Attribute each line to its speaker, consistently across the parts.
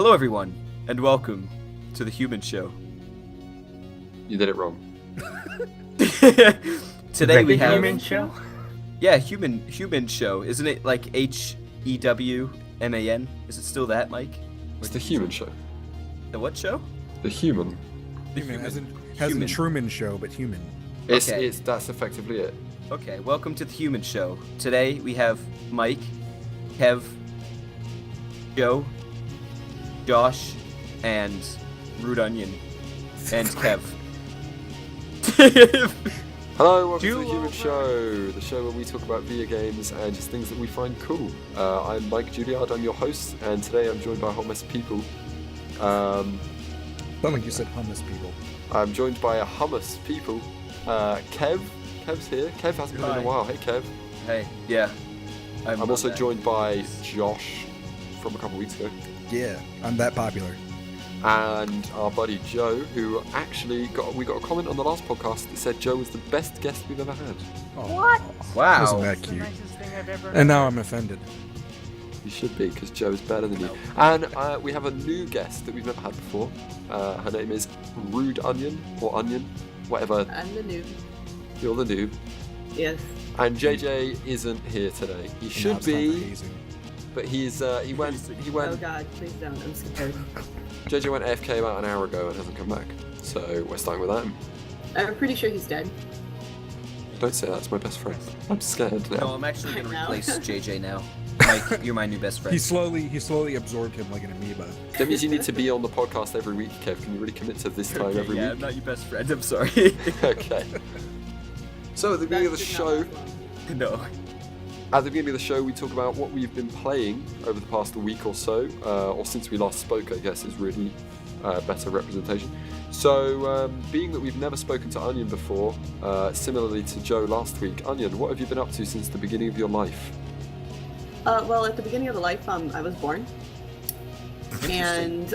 Speaker 1: Hello, everyone, and welcome to the Hewman Show.
Speaker 2: You did it wrong.
Speaker 1: Today we have
Speaker 3: Hewman Show.
Speaker 1: Yeah, Hewman Show. Isn't it like Hewman? Is it still that, Mike?
Speaker 2: It's the Hewman Show.
Speaker 1: The what show?
Speaker 2: The Human.
Speaker 1: The
Speaker 3: Human, as in
Speaker 1: Human.
Speaker 3: Truman Show, but human.
Speaker 1: Okay.
Speaker 2: That's effectively it.
Speaker 1: Okay, welcome to the Hewman Show. Today we have Mike, Kev, Joe, Josh, and Rude Onion, and Kev.
Speaker 2: Hello, welcome to the Human Show, the show where we talk about video games and just things that we find cool. I'm Mike Juilliard, I'm your host, and today I'm joined by a whole mess of people.
Speaker 3: Sound like you said hummus people.
Speaker 2: I'm joined by a hummus people. Kev's here. Kev hasn't been in a while. Hey, Kev.
Speaker 1: Hey, yeah.
Speaker 2: I'm also joined by Josh from a couple weeks ago.
Speaker 3: Yeah, I'm that popular.
Speaker 2: And our buddy Joe, who actually we got a comment on the last podcast that said Joe was the best guest we've ever had.
Speaker 3: Oh,
Speaker 4: What?
Speaker 1: Wow.
Speaker 3: Wasn't that cute? And now I'm offended.
Speaker 2: You should be, because Joe is better than you. And we have a new guest that we've never had before. Her name is Rude Onion, or Onion, whatever.
Speaker 4: I'm the noob.
Speaker 2: You're the noob.
Speaker 4: Yes.
Speaker 2: And JJ isn't here today. He
Speaker 3: Now
Speaker 2: should
Speaker 3: it's time for
Speaker 2: be,
Speaker 3: hazing.
Speaker 2: but he went.
Speaker 4: Oh god, please don't. I'm scared.
Speaker 2: JJ went AFK about an hour ago and hasn't come back. So we're starting with that.
Speaker 4: I'm pretty sure he's dead.
Speaker 2: Don't say that's my best friend. I'm scared now.
Speaker 1: No, I'm actually gonna
Speaker 4: I know.
Speaker 1: replace JJ now. Mike, you're my new best friend.
Speaker 3: He slowly absorbed him like an amoeba.
Speaker 2: That means you need to be on the podcast every week, Kev. Can you really commit to this time
Speaker 1: Okay,
Speaker 2: every
Speaker 1: yeah, I'm
Speaker 2: week?
Speaker 1: not your best friend. I'm sorry.
Speaker 2: Okay. So at the beginning of the
Speaker 4: That did not
Speaker 2: show,
Speaker 4: last long.
Speaker 1: No.
Speaker 2: at the beginning of the show, we talk about what we've been playing over the past week or so, or since we last spoke, I guess is really better representation. So, being that we've never spoken to Onion before, similarly to Joe last week, Onion, what have you been up to since the beginning of your life?
Speaker 4: Well, at the beginning of the life, I was born. And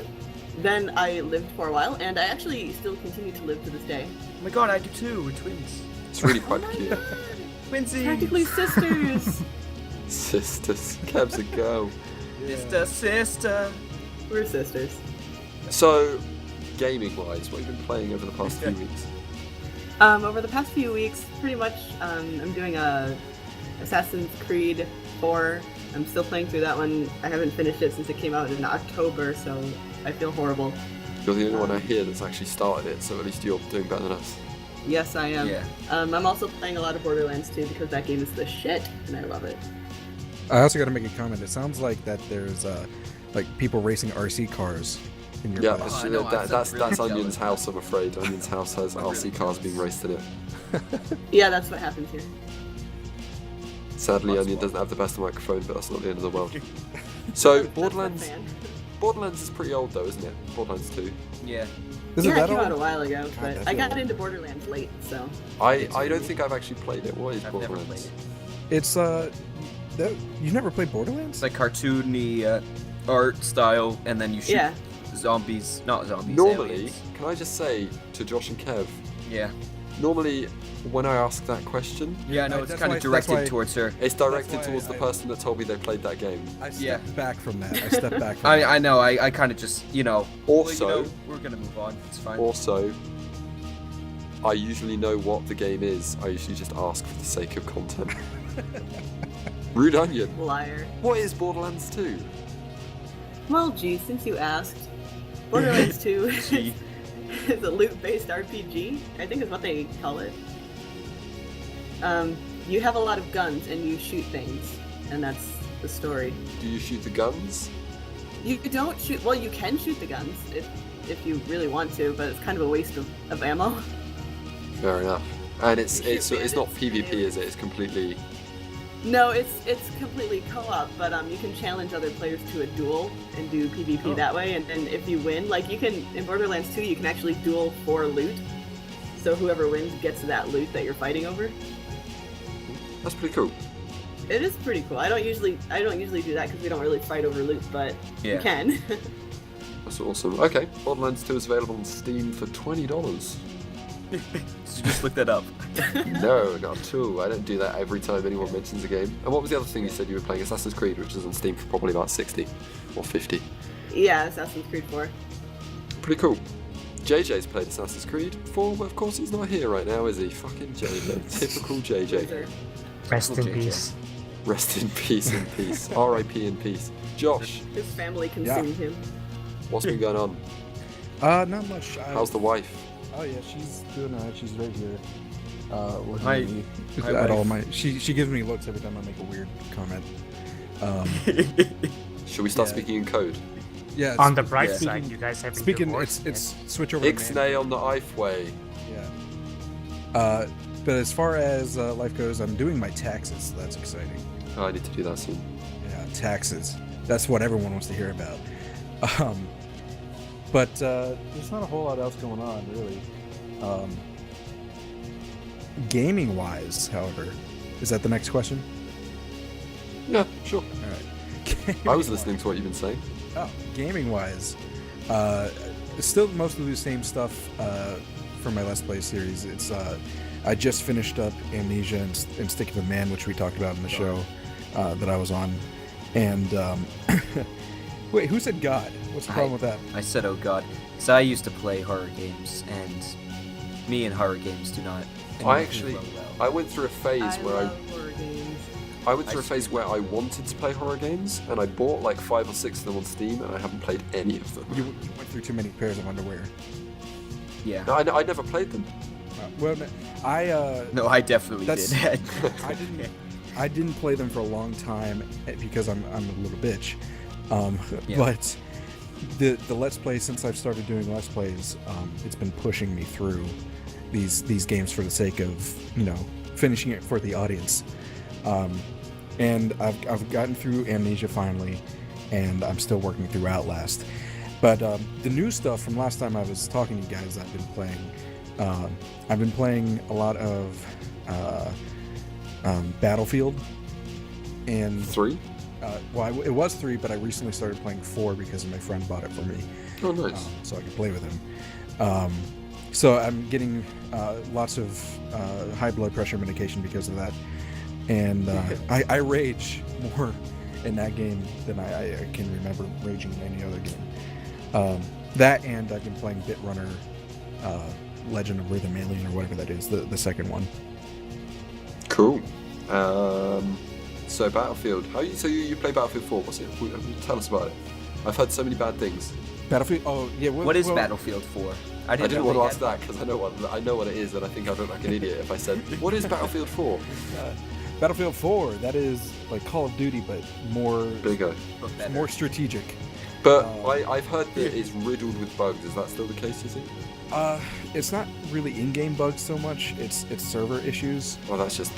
Speaker 4: then I lived for a while, and I actually still continue to live to this day.
Speaker 1: Oh my god, I do too. We're twins.
Speaker 2: It's really quite cute.
Speaker 1: Twinsies.
Speaker 4: Practically sisters!
Speaker 2: Sisters. Kev's a girl.
Speaker 1: Sister.
Speaker 4: We're sisters.
Speaker 2: So, gaming-wise, what have you been playing over the past few weeks?
Speaker 4: Over the past few weeks, pretty much, I'm doing a Assassin's Creed 4. I'm still playing through that one. I haven't finished it since it came out in October, so I feel horrible.
Speaker 2: You're the only one I hear that's actually started it, so at least you're doing better than us.
Speaker 4: Yes, I am.
Speaker 1: Yeah.
Speaker 4: I'm also playing a lot of Borderlands 2 because that game is the shit, and I love it.
Speaker 3: I also got to make a comment. It sounds like that there's like people racing RC cars in your
Speaker 2: Yeah,
Speaker 3: place.
Speaker 1: I know, I'm
Speaker 2: that's
Speaker 1: really
Speaker 2: Onion's
Speaker 1: jealous.
Speaker 2: house, I'm afraid. Onion's house has
Speaker 1: I'm
Speaker 2: RC
Speaker 1: really
Speaker 2: cars
Speaker 1: jealous.
Speaker 2: being raced in it.
Speaker 4: Yeah, that's what happens here.
Speaker 2: Sadly,
Speaker 1: Lots
Speaker 2: Onion
Speaker 1: of
Speaker 2: doesn't have the best microphone, but that's not the end of the world. So,
Speaker 4: That's
Speaker 2: Borderlands
Speaker 4: not fan.
Speaker 2: Borderlands is pretty old though, isn't it? Borderlands 2.
Speaker 1: Yeah.
Speaker 3: Is
Speaker 4: Yeah,
Speaker 3: it
Speaker 4: it
Speaker 3: that
Speaker 4: came out a
Speaker 3: old?
Speaker 4: while ago,
Speaker 3: God,
Speaker 4: but
Speaker 3: that's
Speaker 4: I got
Speaker 3: old.
Speaker 4: into Borderlands late, so.
Speaker 2: I don't think I've actually played it. What is
Speaker 1: I've never played
Speaker 2: Borderlands?
Speaker 1: it.
Speaker 3: It's you've never played Borderlands?
Speaker 1: It's like cartoony art style, and then you shoot
Speaker 4: Yeah.
Speaker 1: zombies. Not zombies.
Speaker 2: Normally,
Speaker 1: aliens.
Speaker 2: can I just say to Josh and Kev,
Speaker 1: Yeah.
Speaker 2: normally when I ask that question,
Speaker 1: Yeah, no, it's
Speaker 3: That's
Speaker 1: kind
Speaker 3: why-
Speaker 1: of
Speaker 3: that's
Speaker 1: directed
Speaker 3: why-
Speaker 1: towards her.
Speaker 2: it's directed
Speaker 3: why
Speaker 2: towards the
Speaker 3: I-
Speaker 2: person that told me they played that game.
Speaker 3: I
Speaker 1: Yeah.
Speaker 3: stepped back from that. I stepped back from that.
Speaker 1: I know. I kind of just
Speaker 2: Also,
Speaker 1: well, we're gonna move on. It's fine.
Speaker 2: Also, I usually know what the game is. I usually just ask for the sake of content. Rude Onion.
Speaker 4: Liar.
Speaker 2: What is Borderlands 2?
Speaker 4: Well, gee, since you asked, Borderlands 2
Speaker 1: Gee.
Speaker 4: is a loot-based RPG, I think is what they call it. You have a lot of guns and you shoot things, and that's the story.
Speaker 2: Do you shoot the guns?
Speaker 4: You don't shoot, well, you can shoot the guns if you really want to, but it's kind of a waste of ammo.
Speaker 2: Fair enough. And it's
Speaker 4: You shoot
Speaker 2: not
Speaker 4: bandits,
Speaker 2: PvP,
Speaker 4: aliens.
Speaker 2: is it? It's completely.
Speaker 4: No, it's completely co-op, but you can challenge other players to a duel and do PvP
Speaker 1: Oh.
Speaker 4: that way, and then if you win, like you can, in Borderlands 2, you can actually duel for loot. So whoever wins gets that loot that you're fighting over.
Speaker 2: That's pretty cool.
Speaker 4: It is pretty cool. I don't usually do that because we don't really fight over loot, but
Speaker 1: Yeah.
Speaker 4: you can.
Speaker 2: That's awesome. Okay, Borderlands 2 is available on Steam for $20.
Speaker 1: Did you just look that up?
Speaker 2: No, not at all. I don't do that every time anyone mentions a game. And what was the other thing you said you were playing? Assassin's Creed, which is on Steam for probably about 60 or 50.
Speaker 4: Yeah, Assassin's Creed 4.
Speaker 2: Pretty cool. JJ's played Assassin's Creed 4, but of course he's not here right now, is he? Fucking JJ. Typical JJ.
Speaker 4: Loser.
Speaker 5: Rest in
Speaker 1: JJ.
Speaker 5: peace.
Speaker 2: Rest in peace, in peace. R.I.P. in peace. Josh,
Speaker 4: His family consumed him.
Speaker 2: what's been going on?
Speaker 3: Not much.
Speaker 2: How's the wife?
Speaker 3: Oh yeah, she's doing alright. She's right here. Looking
Speaker 1: Hi-
Speaker 3: at me
Speaker 1: hi,
Speaker 3: at all
Speaker 1: wife.
Speaker 3: my. She gives me looks every time I make a weird comment.
Speaker 2: Should we start
Speaker 3: Yeah.
Speaker 2: speaking in code?
Speaker 3: Yeah.
Speaker 5: On the bright
Speaker 1: Yeah.
Speaker 5: side, you guys have been
Speaker 3: Speaking,
Speaker 5: divorced
Speaker 3: it's
Speaker 5: yet?
Speaker 3: switch over. to
Speaker 2: Ixnay on the Ifeway.
Speaker 3: Yeah. But as far as life goes, I'm doing my taxes. So that's exciting.
Speaker 2: Oh, I need to do that soon.
Speaker 3: Yeah, taxes. That's what everyone wants to hear about. But there's not a whole lot else going on, really. Gaming-wise, however, is that the next question?
Speaker 2: Yeah, sure.
Speaker 3: All right.
Speaker 2: I was listening to what you've been saying.
Speaker 3: Oh, gaming-wise, still mostly the same stuff for my Let's Play series. It's I just finished up Amnesia and Stick of the Man, which we talked about in the show that I was on. And wait, who said God? What's the problem with that?
Speaker 1: I said, oh god. Because I used to play horror games, and me and horror games do not.
Speaker 2: I actually,
Speaker 1: flow well.
Speaker 2: I went through a phase
Speaker 4: I
Speaker 2: where
Speaker 4: love horror games.
Speaker 2: I went through a
Speaker 1: I
Speaker 2: phase
Speaker 1: see.
Speaker 2: where I wanted to play horror games, and I bought like 5 or 6 of them on Steam, and I haven't played any of them.
Speaker 3: You went through too many pairs of underwear.
Speaker 1: Yeah.
Speaker 2: No, I never played them.
Speaker 3: Well, no, I
Speaker 1: No, I definitely
Speaker 3: That's-
Speaker 1: did.
Speaker 3: I didn't play them for a long time because I'm a little bitch.
Speaker 1: Yeah.
Speaker 3: But the Let's Play, since I've started doing Let's Plays, it's been pushing me through these games for the sake of finishing it for the audience. And I've gotten through Amnesia finally, and I'm still working through Outlast. But the new stuff from last time I was talking to you guys, I've been playing a lot of Battlefield, and
Speaker 2: 3?
Speaker 3: it was 3, but I recently started playing 4 because my friend bought it for me,
Speaker 2: Oh, nice.
Speaker 3: so I could play with him. So I'm getting lots of high blood pressure medication because of that, and I rage more in that game than I can remember raging in any other game. That, and I've been playing Bitrunner, Legend of Rhythm Alien, or whatever that is, the second one.
Speaker 2: Cool. So Battlefield. So you play Battlefield 4? What's it? Tell us about it. I've heard so many bad things.
Speaker 3: Battlefield. Oh yeah.
Speaker 1: What is
Speaker 3: well,
Speaker 1: Battlefield 4?
Speaker 2: I didn't want to
Speaker 1: know
Speaker 2: ask that because I know what it is, and I think I'd look like an idiot if I said, "What is Battlefield 4?"
Speaker 3: Battlefield 4. That is like Call of Duty, but more
Speaker 2: Bigger.
Speaker 1: Better.
Speaker 3: more strategic.
Speaker 2: But I've heard that it's riddled with bugs. Is that still the case? Is it?
Speaker 3: It's not really in-game bugs so much. It's server issues.
Speaker 2: Well, that's just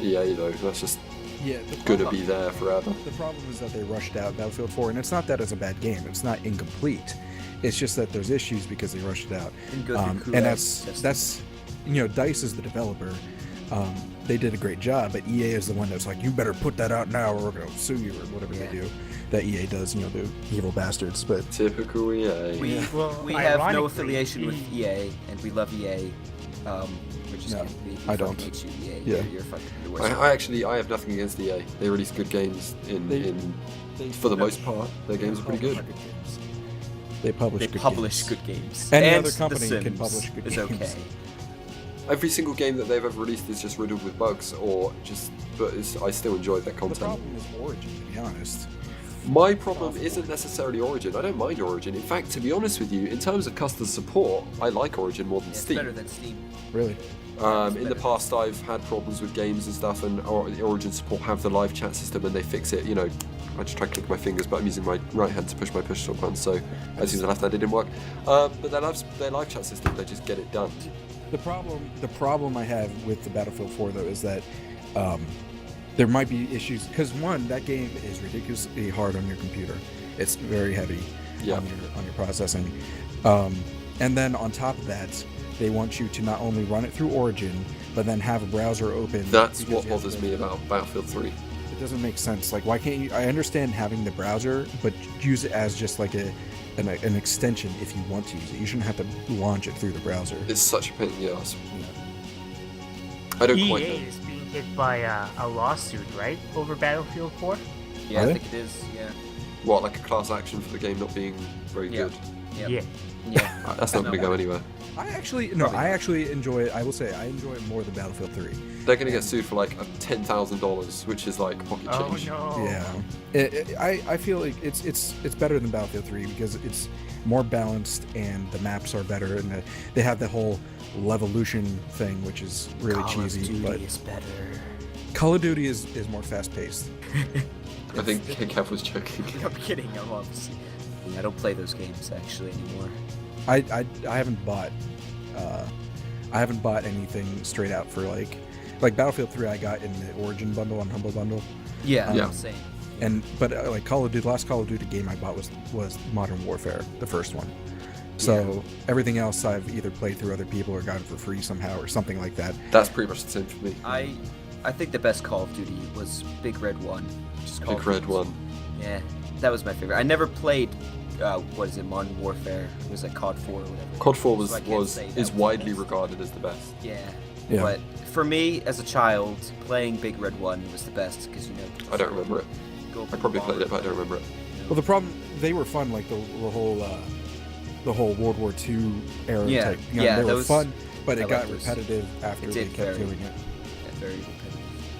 Speaker 2: EA though. That's just
Speaker 3: Yeah.
Speaker 2: gonna be there forever.
Speaker 3: The problem is that they rushed out Battlefield 4, and it's not that it's a bad game. It's not incomplete. It's just that there's issues because they rushed it out.
Speaker 1: And go through
Speaker 3: And
Speaker 1: Kudos
Speaker 3: that's DICE is the developer. They did a great job, but EA is the one that's like, you better put that out now, or we're gonna sue you, or whatever they do. That EA does, the evil bastards. But
Speaker 2: Typical EA.
Speaker 1: We
Speaker 5: Well,
Speaker 1: we have no
Speaker 5: ironically,
Speaker 1: affiliation with EA, and we love EA. We're just
Speaker 3: No,
Speaker 1: gonna we
Speaker 3: I
Speaker 1: fucking
Speaker 3: don't.
Speaker 1: hate you, EA.
Speaker 3: Yeah.
Speaker 1: You're fucking the worst.
Speaker 2: I have nothing against EA. They release good games for the most part. Their games are pretty good.
Speaker 3: They publish
Speaker 1: They
Speaker 3: good
Speaker 1: publish
Speaker 3: games.
Speaker 1: good games.
Speaker 3: Any
Speaker 1: And
Speaker 3: other company
Speaker 1: The
Speaker 3: can
Speaker 1: Sims
Speaker 3: publish good
Speaker 1: is
Speaker 3: games.
Speaker 1: okay.
Speaker 2: Every single game that they've ever released is just riddled with bugs, I still enjoy their
Speaker 3: The
Speaker 2: content.
Speaker 3: problem is Origin, to be honest.
Speaker 2: My problem isn't necessarily Origin. I don't mind Origin. In fact, to be honest with you, in terms of customer support, I like Origin more than
Speaker 1: It's
Speaker 2: Steam.
Speaker 1: better than Steam.
Speaker 3: Really.
Speaker 2: In the past, I've had problems with games and stuff, and the Origin support have the live chat system, and they fix it. I just try to click my fingers, but I'm using my right hand to push my push talk button, so as using the left hand, it didn't work. But their live chat system, they just get it done.
Speaker 3: The problem I have with the Battlefield 4 though is that there might be issues because one, that game is ridiculously hard on your computer. It's very heavy
Speaker 2: Yeah.
Speaker 3: on your processing, and then on top of that, they want you to not only run it through Origin, but then have a browser open.
Speaker 2: That's
Speaker 3: because
Speaker 2: what
Speaker 3: you have
Speaker 2: bothers
Speaker 3: to-
Speaker 2: me about Battlefield 3.
Speaker 3: It doesn't make sense. Like, why can't you? I understand having the browser, but use it as just like an extension if you want to use it. You shouldn't have to launch it through the browser.
Speaker 2: It's such a pain in the ass. I don't quite
Speaker 5: EA
Speaker 2: know.
Speaker 5: is being hit by a lawsuit, right, over Battlefield 4?
Speaker 1: Yeah,
Speaker 3: Are
Speaker 1: I
Speaker 3: they?
Speaker 1: think it is. Yeah.
Speaker 2: What, like a class action for the game not being very
Speaker 1: Yeah.
Speaker 2: good?
Speaker 1: Yep.
Speaker 5: Yeah.
Speaker 1: Yeah.
Speaker 2: That's not going to go anywhere.
Speaker 3: I actually
Speaker 1: Probably not.
Speaker 3: enjoy it. I will say I enjoy it more than Battlefield 3.
Speaker 2: They're going to get sued for like $10,000, which is like pocket
Speaker 5: Oh
Speaker 2: change.
Speaker 5: no.
Speaker 3: Yeah, I feel like it's better than Battlefield 3 because it's more balanced and the maps are better and they have the whole levolution thing, which is really
Speaker 1: Call
Speaker 3: cheesy.
Speaker 1: of Duty
Speaker 3: But
Speaker 1: is better.
Speaker 3: Call of Duty is more fast paced.
Speaker 2: I think Kev was joking.
Speaker 1: I'm kidding. I'm obviously. I don't play those games actually anymore.
Speaker 3: I haven't bought anything straight out for like Battlefield 3 I got in the Origin bundle on Humble Bundle.
Speaker 1: Yeah.
Speaker 2: Yeah.
Speaker 1: I'm saying.
Speaker 3: But like Call of Duty, the last Call of Duty game I bought was Modern Warfare, the first one. So everything else I've either played through other people or got it for free somehow or something like that.
Speaker 2: That's pretty much the same for me.
Speaker 1: I think the best Call of Duty was Big Red 1. Just Call
Speaker 2: Big
Speaker 1: of
Speaker 2: Red
Speaker 1: Duty.
Speaker 2: one.
Speaker 1: Yeah, that was my favorite. I never played. What is it? Modern Warfare. It was like COD 4 or whatever.
Speaker 2: COD 4
Speaker 1: So I can't say that
Speaker 2: is
Speaker 1: was the
Speaker 2: widely
Speaker 1: best.
Speaker 2: regarded as the best.
Speaker 1: Yeah.
Speaker 3: Yeah.
Speaker 1: But for me, as a child, playing Big Red 1 was the best because
Speaker 2: I don't remember it.
Speaker 1: Go
Speaker 2: I probably played it, but I don't remember it.
Speaker 3: Well, the problem, they were fun, like the whole World War II era
Speaker 1: Yeah,
Speaker 3: type.
Speaker 1: yeah,
Speaker 3: they were
Speaker 1: those-
Speaker 3: fun, but
Speaker 1: I
Speaker 3: it got
Speaker 1: like those.
Speaker 3: repetitive after
Speaker 1: It
Speaker 3: they
Speaker 1: did
Speaker 3: kept
Speaker 1: very.
Speaker 3: doing it.
Speaker 1: Yeah, very repetitive.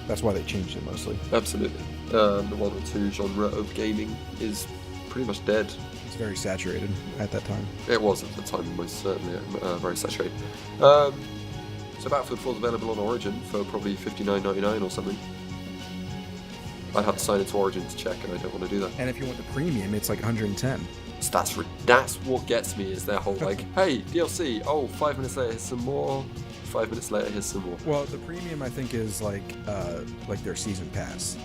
Speaker 3: That's why they changed it mostly.
Speaker 2: Absolutely. The World War II genre of gaming is pretty much dead.
Speaker 3: It's very saturated at that time.
Speaker 2: It was at the time, most certainly, very saturated. So Battlefield 4 is available on Origin for probably $59.99 or something. I'd have to sign into Origin to check, and I don't want to do that.
Speaker 3: And if you want the premium, it's like 110.
Speaker 2: So that's what gets me, is their whole like, hey, DLC, oh, 5 minutes later, here's some more. 5 minutes later, here's some more.
Speaker 3: Well, the premium I think is like their season pass.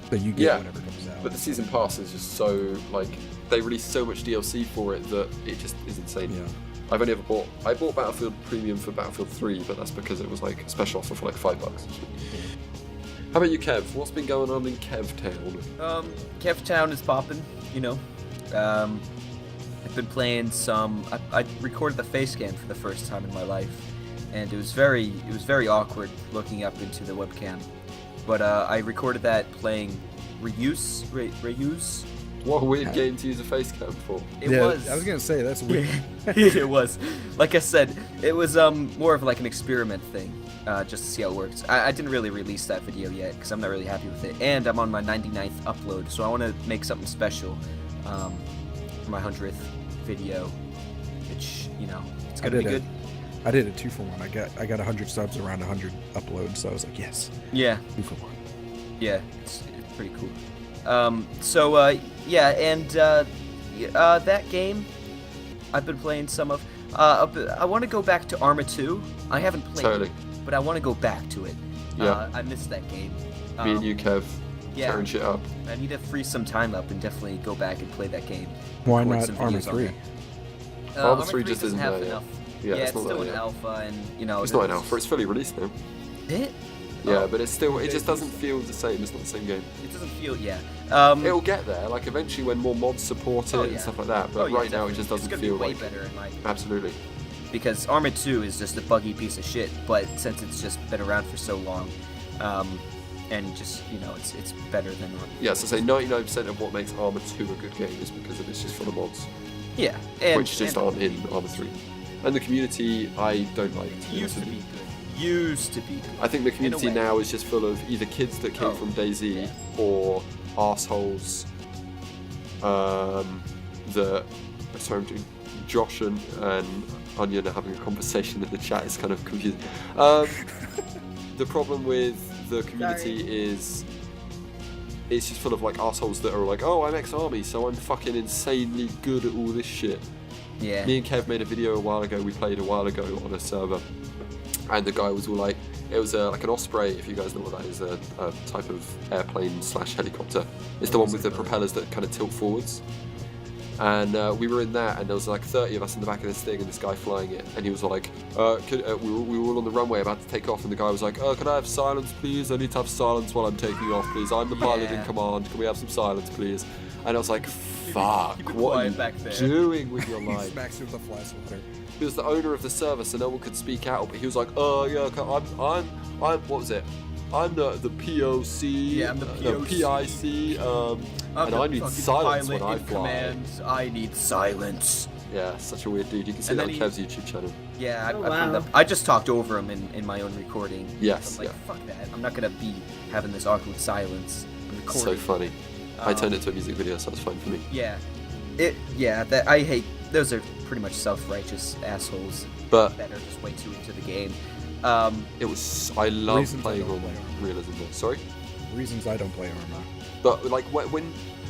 Speaker 3: So you get
Speaker 2: Yeah,
Speaker 3: whatever comes out.
Speaker 2: But the season pass is just so, like, they release so much DLC for it that it just is insane.
Speaker 3: Yeah.
Speaker 2: I bought Battlefield Premium for Battlefield 3, but that's because it was like a special offer for like $5. How about you, Kev? What's been going on in Kev Town?
Speaker 1: Kev Town is popping, you know. I've been playing some. I recorded the face cam for the first time in my life, and it was very awkward looking up into the webcam. But I recorded that playing Reuse.
Speaker 2: What a weird game to use a face cam for.
Speaker 1: It
Speaker 3: yeah,
Speaker 1: was.
Speaker 3: I was gonna say that's weird.
Speaker 1: It was. Like I said, it was more of like an experiment thing, just to see how it works. I didn't really release that video yet because I'm not really happy with it, and I'm on my 99th upload, so I want to make something special for my 100th video, which it's gonna be good.
Speaker 3: I did a 2-for-1. I got 100 subs around 100 uploads, so I was like, yes,
Speaker 1: Yeah.
Speaker 3: 2-for-1.
Speaker 1: Yeah, it's pretty cool. That game, I've been playing some of. I want to go back to Arma 2. I haven't played
Speaker 2: Totally.
Speaker 1: it, but I want to go back to it.
Speaker 2: Yeah.
Speaker 1: I missed that game.
Speaker 2: Me and you, Kev,
Speaker 1: yeah.
Speaker 2: tearing shit up.
Speaker 1: I need to free some time up and definitely go back and play that game.
Speaker 3: Why
Speaker 1: Record
Speaker 3: not
Speaker 1: some
Speaker 3: Arma
Speaker 1: videos on
Speaker 3: 3?
Speaker 1: that.
Speaker 2: Arma 3 just
Speaker 1: doesn't
Speaker 2: isn't
Speaker 1: have
Speaker 2: there yet.
Speaker 1: enough.
Speaker 2: Yeah,
Speaker 1: it's
Speaker 2: it's not
Speaker 1: still
Speaker 2: there
Speaker 1: an
Speaker 2: yet.
Speaker 1: alpha, and
Speaker 2: It's not an alpha. It's fully released now.
Speaker 1: It?
Speaker 2: Yeah,
Speaker 1: Oh.
Speaker 2: but it's still. It just doesn't feel the same. It's not the same game.
Speaker 1: It doesn't feel. Yeah.
Speaker 2: It'll get there. Like eventually, when more mods support it
Speaker 1: Oh,
Speaker 2: and
Speaker 1: yeah.
Speaker 2: stuff like that. But
Speaker 1: yeah,
Speaker 2: right now, it
Speaker 1: definitely.
Speaker 2: just doesn't
Speaker 1: it's gonna
Speaker 2: feel
Speaker 1: be way
Speaker 2: like.
Speaker 1: better in my opinion.
Speaker 2: Absolutely.
Speaker 1: Because Arma 2 is just a buggy piece of shit, but since it's just been around for so long, and just it's better than Arma.
Speaker 2: Yeah, so say 99% of what makes Arma 2 a good game is because it's just full of mods,
Speaker 1: Yeah, and
Speaker 2: which just aren't in Arma 3. And the community, I don't like. To be
Speaker 1: used
Speaker 2: honest
Speaker 1: to
Speaker 2: with
Speaker 1: be
Speaker 2: you.
Speaker 1: good. Used to be good.
Speaker 2: I think the community
Speaker 1: way.
Speaker 2: now is just full of either kids that came
Speaker 1: Oh,
Speaker 2: from DayZ
Speaker 1: yeah.
Speaker 2: or arseholes. That sorry, I'm doing Josh and Onion are having a conversation in the chat. It's kind of confusing. The problem with the community is it's just full of like assholes that are like, oh, I'm ex-army, so I'm fucking insanely good at all this shit.
Speaker 1: Yeah.
Speaker 2: Me and Kev made a video a while ago. We played a while ago on a server, and the guy was all like, it was like an Osprey, if you guys know what that is, a type of airplane /helicopter. It's the one with the propellers that kind of tilt forwards. And we were in that, and there was like 30 of us in the back of this thing, and this guy flying it, and he was like, we were all on the runway about to take off, and the guy was like, could I have silence, please? I need to have silence while I'm taking off, please. I'm the pilot in
Speaker 1: Yeah.
Speaker 2: command. Can we have some silence, please? And I was like, fuck,
Speaker 1: keep it
Speaker 2: what are
Speaker 1: quiet
Speaker 2: you
Speaker 1: back there.
Speaker 2: doing with your
Speaker 3: He
Speaker 2: life?
Speaker 3: smacks you with a fly swatter.
Speaker 2: He was the owner of the server, so no one could speak out. But he was like, "Oh yeah, I'm what was it? I'm the POC.
Speaker 1: Yeah, I'm the POC.
Speaker 2: PIC.
Speaker 1: I'm
Speaker 2: And
Speaker 1: the
Speaker 2: I need
Speaker 1: fucking
Speaker 2: silence
Speaker 1: pilot
Speaker 2: when I
Speaker 1: in
Speaker 2: fly.
Speaker 1: command. I need silence.
Speaker 2: Yeah, such a weird dude. You can see
Speaker 1: And
Speaker 2: that on
Speaker 1: then
Speaker 2: Kev's YouTube channel.
Speaker 1: Yeah, I,
Speaker 4: Oh,
Speaker 1: I, found
Speaker 4: wow.
Speaker 1: that- I just talked over him in my own recording.
Speaker 2: Yes,
Speaker 1: I'm like,
Speaker 2: yeah.
Speaker 1: fuck that. I'm not gonna be having this awkward silence. I'm recording.
Speaker 2: So funny. I turned
Speaker 1: Um,
Speaker 2: it to a music video, so it's fine for me.
Speaker 1: Yeah. That I hate. Those are pretty much self-righteous assholes
Speaker 2: But
Speaker 1: that are just way too into the game.
Speaker 2: it was. I love
Speaker 3: Reasons I
Speaker 2: playing
Speaker 3: don't
Speaker 2: on
Speaker 3: play Arma.
Speaker 2: realism. Though. Sorry.
Speaker 3: Reasons I don't play Arma.
Speaker 2: But like when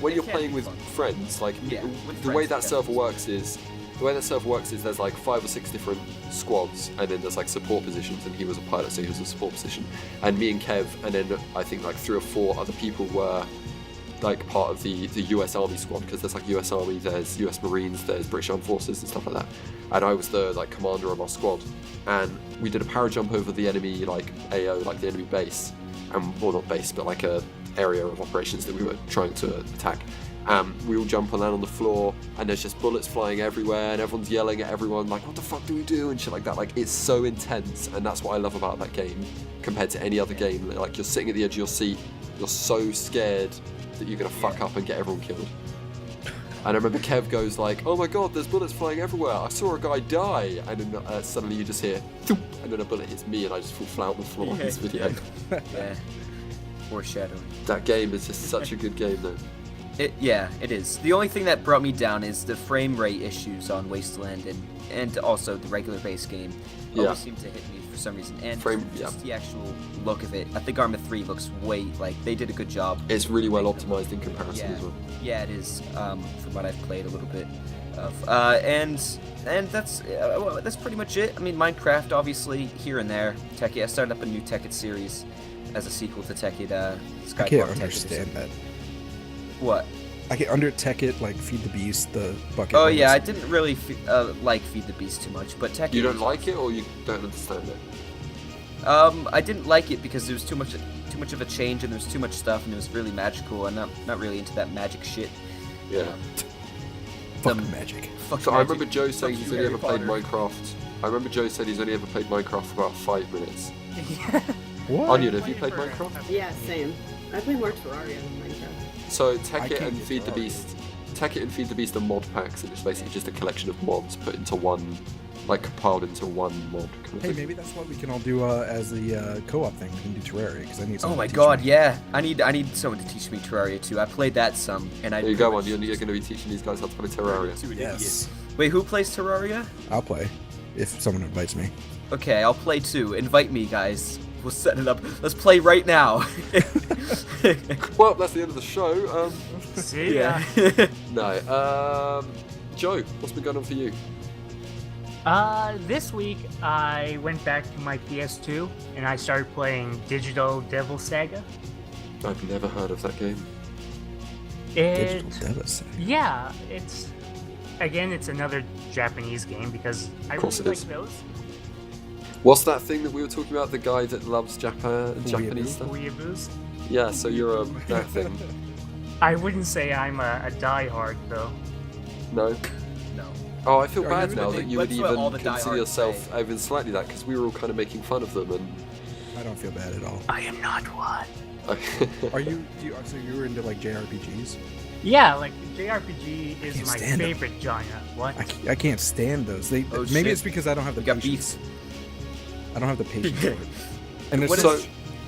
Speaker 1: It
Speaker 2: you're
Speaker 1: can
Speaker 2: playing
Speaker 1: be
Speaker 2: with
Speaker 1: fun.
Speaker 2: friends, like
Speaker 1: Yeah, with
Speaker 2: the way
Speaker 1: friends,
Speaker 2: that
Speaker 1: it can
Speaker 2: server
Speaker 1: be
Speaker 2: works is. The way that server works is there's like 5 or 6 different squads, and then there's like support positions, and he was a pilot, so he was a support position. And me and Kev, and then I think like 3 or 4 other people were like part of the US Army squad, because there's like US Army, there's US Marines, there's British Armed Forces and stuff like that. And I was the like commander of our squad, and we did a parajump over the enemy like AO, like the enemy base, and well not base, but like a area of operations that we were trying to attack. We all jump and land on the floor, and there's just bullets flying everywhere, and everyone's yelling at everyone like, what the fuck do we do, and shit like that. Like, it's so intense, and that's what I love about that game compared to any other game. Like, you're sitting at the edge of your seat, you're so scared that you're gonna fuck up and get everyone killed. And I remember Kev goes like, oh my god, there's bullets flying everywhere, I saw a guy die, and then suddenly you just hear thump, and then a bullet hits me and I just fall flat on the floor in this video.
Speaker 1: Yeah. Foreshadowing.
Speaker 2: That game is just such a good game though.
Speaker 1: It is. The only thing that brought me down is the frame rate issues on Wasteland and also the regular base game.
Speaker 2: Yeah.
Speaker 1: Always seem to hit me for some reason. And just the actual look of it. I think Arma 3 looks way, like, they did a good job.
Speaker 2: It's really well optimized in comparison as well.
Speaker 1: Yeah, it is, from what I've played a little bit of. And that's pretty much it. I mean, Minecraft, obviously, here and there. Tekkit, I started up a new Tekkit series as a sequel to Tekkit, Skyfall
Speaker 3: I can't
Speaker 1: Tekkit.
Speaker 3: understand that.
Speaker 1: What?
Speaker 3: I can under Tekkit, like Feed the Beast, the bucket.
Speaker 1: Oh yeah, I
Speaker 3: bonus.
Speaker 1: didn't really like Feed the Beast too much, but Tekkit.
Speaker 2: You don't
Speaker 1: was
Speaker 2: like it, or you don't understand it?
Speaker 1: I didn't like it because there was too much of a change, and there was too much stuff, and it was really magical. I'm not really into that magic shit.
Speaker 2: Yeah.
Speaker 3: Fuck
Speaker 1: Some-
Speaker 3: magic.
Speaker 1: Fuck
Speaker 2: So I
Speaker 1: magic.
Speaker 2: remember Joe saying
Speaker 1: Fuck
Speaker 2: he's
Speaker 1: you,
Speaker 2: only
Speaker 1: Harry
Speaker 2: ever played
Speaker 1: Potter.
Speaker 2: Minecraft. I remember Joe said he's only ever played Minecraft for about 5 minutes.
Speaker 3: What?
Speaker 2: Onion, have you played Minecraft?
Speaker 4: Yeah, same. I play more Terraria than Minecraft.
Speaker 2: So
Speaker 3: I
Speaker 2: Tekkit
Speaker 3: can't
Speaker 2: and
Speaker 3: get
Speaker 2: Feed the
Speaker 3: Terraria.
Speaker 2: Beast. Tekkit and Feed the Beast are mod packs, and it's basically just a collection of mods put into one, like compiled into one mod. Kind of
Speaker 3: Hey,
Speaker 2: thing.
Speaker 3: maybe that's what we can all do as the co-op thing. We can do Terraria because I need.
Speaker 1: Oh
Speaker 3: someone
Speaker 1: my
Speaker 3: to teach
Speaker 1: god,
Speaker 3: me.
Speaker 1: yeah. I need someone to teach me Terraria too. I played that some, and I.
Speaker 2: There you go,
Speaker 1: pretty
Speaker 2: Onion.
Speaker 1: much
Speaker 2: You're going to be teaching these guys how to play Terraria.
Speaker 1: to an
Speaker 3: Yes,
Speaker 1: idiot. Wait, who plays Terraria?
Speaker 3: I'll play if someone invites me.
Speaker 1: Okay, I'll play too. Invite me, guys. We'll set it up. Let's play right now.
Speaker 2: Well, that's the end of the show.
Speaker 5: See ya.
Speaker 2: No. Joe, what's been going on for you?
Speaker 5: This week I went back to my PS2 and I started playing Digital Devil Saga.
Speaker 2: I've never heard of that game.
Speaker 5: It,
Speaker 3: Digital Devas.
Speaker 5: yeah, it's another Japanese game because I
Speaker 2: Of course
Speaker 5: really
Speaker 2: it
Speaker 5: like
Speaker 2: is.
Speaker 5: those.
Speaker 2: What's that thing that we were talking about? The guy that loves Japanese
Speaker 3: Weeaboo.
Speaker 2: stuff?
Speaker 5: Weeaboos.
Speaker 2: Yeah, so you're that thing.
Speaker 5: I wouldn't say I'm a diehard though.
Speaker 2: No?
Speaker 1: No.
Speaker 2: Oh, I feel
Speaker 3: Are
Speaker 2: bad
Speaker 3: you
Speaker 2: now
Speaker 3: really?
Speaker 2: that you would
Speaker 1: That's what all
Speaker 2: even
Speaker 1: the
Speaker 2: consider
Speaker 1: diehards
Speaker 2: yourself
Speaker 1: say.
Speaker 2: even slightly that, because we were all kind of making fun of them, and
Speaker 3: I don't feel bad at all.
Speaker 5: I am not one.
Speaker 3: Are you? So you were into like JRPGs?
Speaker 5: Yeah, like JRPG is
Speaker 3: can't
Speaker 5: my
Speaker 3: stand 'em.
Speaker 5: favorite genre. What?
Speaker 3: I can't stand those. They
Speaker 1: Oh,
Speaker 3: maybe
Speaker 1: shit.
Speaker 3: it's because I don't have the
Speaker 1: We got
Speaker 3: patience. I don't have the patience for it. And there's
Speaker 1: What
Speaker 2: So-
Speaker 1: is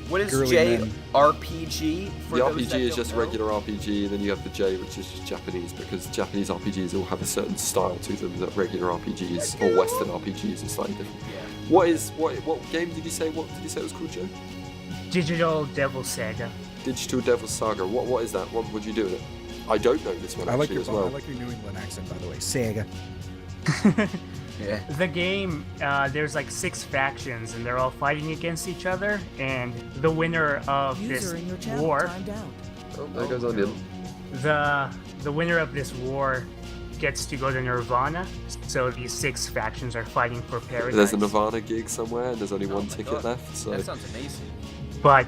Speaker 1: what is
Speaker 3: girly men.
Speaker 1: JRPG? For
Speaker 2: The
Speaker 1: those
Speaker 2: RPG
Speaker 1: that
Speaker 2: is
Speaker 1: don't
Speaker 2: just
Speaker 1: know?
Speaker 2: regular RPG, and then you have the J, which is just Japanese, because Japanese RPGs all have a certain style to them that regular RPGs or Western RPGs are slightly different.
Speaker 1: Yeah.
Speaker 2: What game did you say? What did you say it was called, Joe?
Speaker 5: Digital Devil Saga.
Speaker 2: Digital Devil Saga. What is that? What would you do with it? I don't know this one
Speaker 3: I like
Speaker 2: actually
Speaker 3: your
Speaker 2: as well.
Speaker 3: I like your New England accent, by the way. Sega.
Speaker 1: Yeah.
Speaker 5: The game, there's like 6 factions and they're all fighting against each other, and the winner of this war,
Speaker 2: Oh, there goes Onion.
Speaker 5: the winner of this war gets to go to Nirvana. So these 6 factions are fighting for paradise.
Speaker 2: There's a Nirvana gig somewhere, and there's only one
Speaker 1: my
Speaker 2: ticket
Speaker 1: God.
Speaker 2: left. So
Speaker 1: That sounds amazing.
Speaker 5: But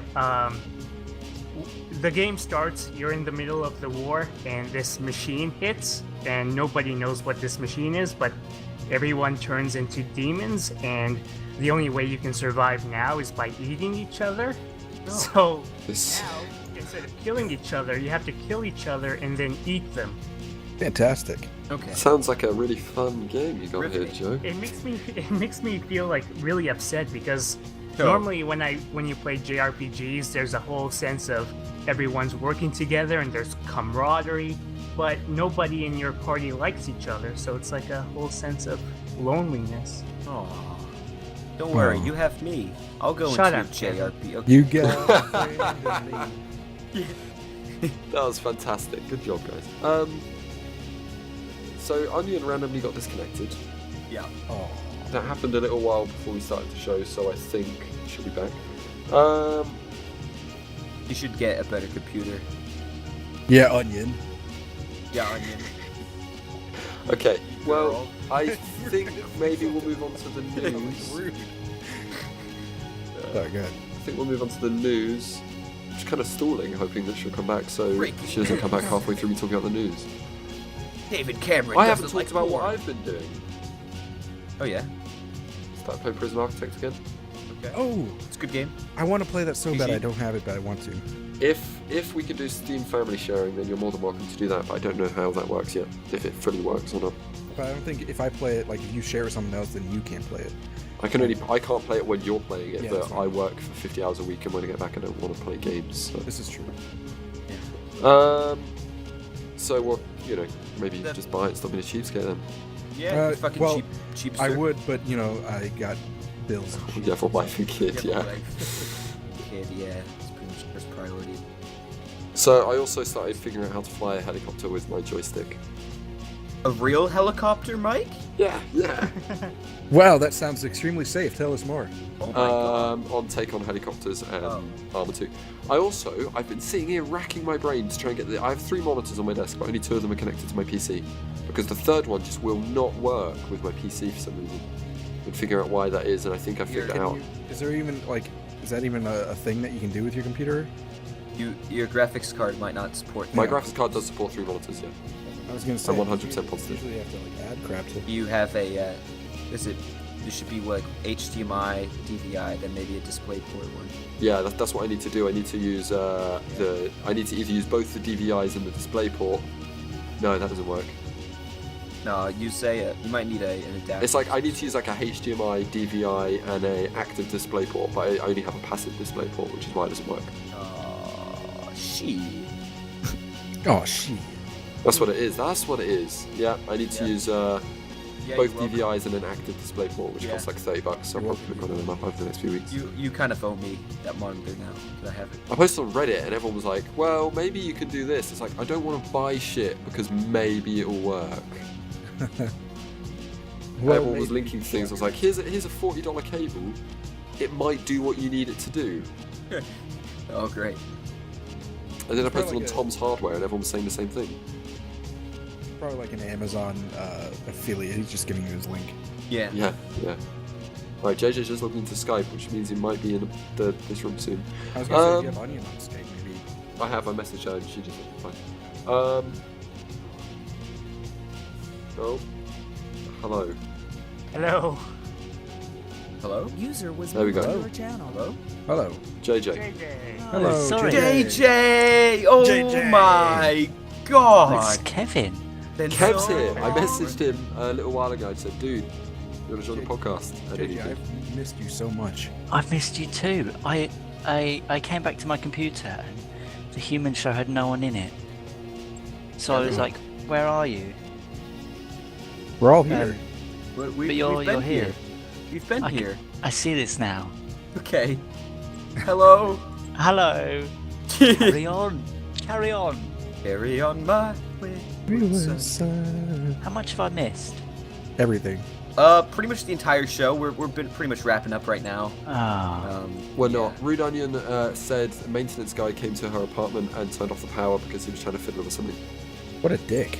Speaker 5: the game starts, you're in the middle of the war, and this machine hits, and nobody knows what this machine is, but everyone turns into demons, and the only way you can survive now is by eating each other. So
Speaker 2: This.
Speaker 5: now, instead of killing each other, you have to kill each other and then eat them.
Speaker 3: Fantastic.
Speaker 1: Okay.
Speaker 2: Sounds like a really fun game you got here,
Speaker 1: Riveting.
Speaker 2: Joe.
Speaker 5: It makes me feel like really upset because
Speaker 1: No.
Speaker 5: normally when you play JRPGs, there's a whole sense of everyone's working together and there's camaraderie, but nobody in your party likes each other, so it's like a whole sense of loneliness.
Speaker 1: Aw. Don't worry,
Speaker 3: Aw.
Speaker 1: you have me. I'll go
Speaker 5: Shut
Speaker 1: into
Speaker 5: up, Kevin.
Speaker 1: JRP. Okay.
Speaker 3: You got a friend in me.
Speaker 2: That was fantastic. Good job, guys. So Onion randomly got disconnected.
Speaker 1: Yeah.
Speaker 3: Oh.
Speaker 2: That happened a little while before we started the show, so I think she'll be back.
Speaker 1: You should get a better computer.
Speaker 3: Yeah, Onion.
Speaker 1: Yeah, Onion.
Speaker 2: Okay, well,
Speaker 1: Girl.
Speaker 2: I think maybe we'll move on to the news.
Speaker 3: Oh, good.
Speaker 2: I think we'll move on to the news. Just kind of stalling, hoping that she'll come back, so
Speaker 1: Breaking
Speaker 2: she doesn't come back halfway through me talking about the news.
Speaker 1: David Cameron.
Speaker 2: I haven't
Speaker 1: doesn't
Speaker 2: talked
Speaker 1: like
Speaker 2: about what
Speaker 1: porn.
Speaker 2: I've been doing.
Speaker 1: Oh yeah.
Speaker 2: Start playing Prison Architect again.
Speaker 1: Okay.
Speaker 3: Oh,
Speaker 1: It's a good game.
Speaker 3: I want to play that so bad.
Speaker 1: Easy.
Speaker 3: I don't have it, but I want to.
Speaker 2: If we can do Steam family sharing, then you're more than welcome to do that, but I don't know how that works yet, if it fully works or not.
Speaker 3: But I don't think if I play it, like if you share with someone else, then you can't play it.
Speaker 2: I can't play it when you're playing it,
Speaker 3: Yeah,
Speaker 2: but
Speaker 3: that's
Speaker 2: I
Speaker 3: fine.
Speaker 2: work for 50 hours a week, and when I get back I don't want to play games.
Speaker 3: This is true.
Speaker 2: So what, maybe
Speaker 1: That-
Speaker 2: just buy it, stop being a cheapskate then.
Speaker 1: Yeah. you fucking
Speaker 3: well,
Speaker 1: cheap.
Speaker 3: I would, but I got bills. and shit.
Speaker 2: Yeah, for wife and kid, yeah.
Speaker 1: Kid, yeah. It's pretty much first priority.
Speaker 2: So I also started figuring out how to fly a helicopter with my joystick.
Speaker 1: A real helicopter, Mike?
Speaker 2: Yeah.
Speaker 3: Wow, that sounds extremely safe. Tell us more.
Speaker 1: Oh my god.
Speaker 2: On Take on Helicopters and
Speaker 1: Oh.
Speaker 2: Armor 2. I've been sitting here racking my brain to try and get I have 3 monitors on my desk, but only 2 of them are connected to my PC. Because the third one just will not work with my PC for some reason. I've been figuring out why that is, and I think I figured it
Speaker 3: Can
Speaker 2: out.
Speaker 3: you- is there even is that even a thing that you can do with your computer?
Speaker 1: Your graphics card might not support.
Speaker 2: My
Speaker 3: Yeah.
Speaker 2: graphics card does support 3 monitors, yeah.
Speaker 3: I was gonna say.
Speaker 2: I'm 100% positive.
Speaker 3: Usually you have to add crap to.
Speaker 1: You have a. There should be like HDMI, DVI, then maybe a DisplayPort one.
Speaker 2: Yeah, that's what I need to do. I need to use I need to either use both the DVIs and the DisplayPort. No, that doesn't work.
Speaker 1: No, you might need an adapter.
Speaker 2: It's like I need to use like a HDMI, DVI, and a active DisplayPort, but I only have a passive DisplayPort, which is why it doesn't work.
Speaker 1: She.
Speaker 3: Oh, shit.
Speaker 2: That's what it is. That's what it is. Yeah, I need to
Speaker 1: Yeah.
Speaker 2: use
Speaker 1: Yeah,
Speaker 2: both
Speaker 1: you're welcome.
Speaker 2: DVIs and an active DisplayPort, which
Speaker 1: Yeah.
Speaker 2: costs like $30. So I'll
Speaker 3: You're
Speaker 2: probably put one of them up over the next few weeks.
Speaker 1: You kind of owe me that monitor now because I have it.
Speaker 2: I posted on Reddit, and everyone was like, "Well, maybe you can do this." It's like I don't want to buy shit because maybe it'll work. Everyone was linking things. I was like, "Here's a $40 cable. It might do what you need it to do."
Speaker 1: Oh, great.
Speaker 2: And then I
Speaker 3: It's probably
Speaker 2: posted on
Speaker 3: like a-
Speaker 2: Tom's Hardware, and everyone was saying the same thing.
Speaker 3: Probably like an Amazon affiliate. He's just giving you his link.
Speaker 1: Yeah.
Speaker 2: Yeah. Right, JJ's just logged into Skype, which means he might be in this room soon.
Speaker 3: I was gonna say, if you have Onion on Skype, maybe.
Speaker 2: I messaged her, and she just fine. Oh, hello.
Speaker 5: Hello.
Speaker 1: Hello?
Speaker 6: User was
Speaker 2: There we
Speaker 6: moved
Speaker 2: go.
Speaker 6: to your channel.
Speaker 1: Hello?
Speaker 3: Hello.
Speaker 2: JJ.
Speaker 5: JJ.
Speaker 3: Hello,
Speaker 6: sorry.
Speaker 1: JJ! Oh
Speaker 3: JJ.
Speaker 1: my
Speaker 6: It's
Speaker 1: god!
Speaker 6: Kevin.
Speaker 1: Been
Speaker 2: Kev's
Speaker 1: so
Speaker 2: here. I
Speaker 1: long.
Speaker 2: messaged him a little while ago. I said, "Dude, you want to join the podcast?" And then he
Speaker 3: JJ,
Speaker 2: did.
Speaker 3: I've missed you so much.
Speaker 6: I've missed you too. I came back to my computer and the Hewman Show had no one in it. So I was like, where are you?
Speaker 3: We're all here.
Speaker 1: But
Speaker 6: But you're
Speaker 1: we've been
Speaker 6: here.
Speaker 1: We've been
Speaker 6: I c-
Speaker 1: here.
Speaker 6: I see this now.
Speaker 1: Okay. Hello?
Speaker 6: Hello. Carry on. Carry on.
Speaker 1: Carry on my way.
Speaker 6: How much have I missed?
Speaker 3: Everything.
Speaker 1: Pretty much the entire show. We're been pretty much wrapping up right now.
Speaker 6: Ah.
Speaker 2: We're
Speaker 1: yeah.
Speaker 2: not. Rude Onion said a maintenance guy came to her apartment and turned off the power because he was trying to fiddle with something.
Speaker 3: What a dick.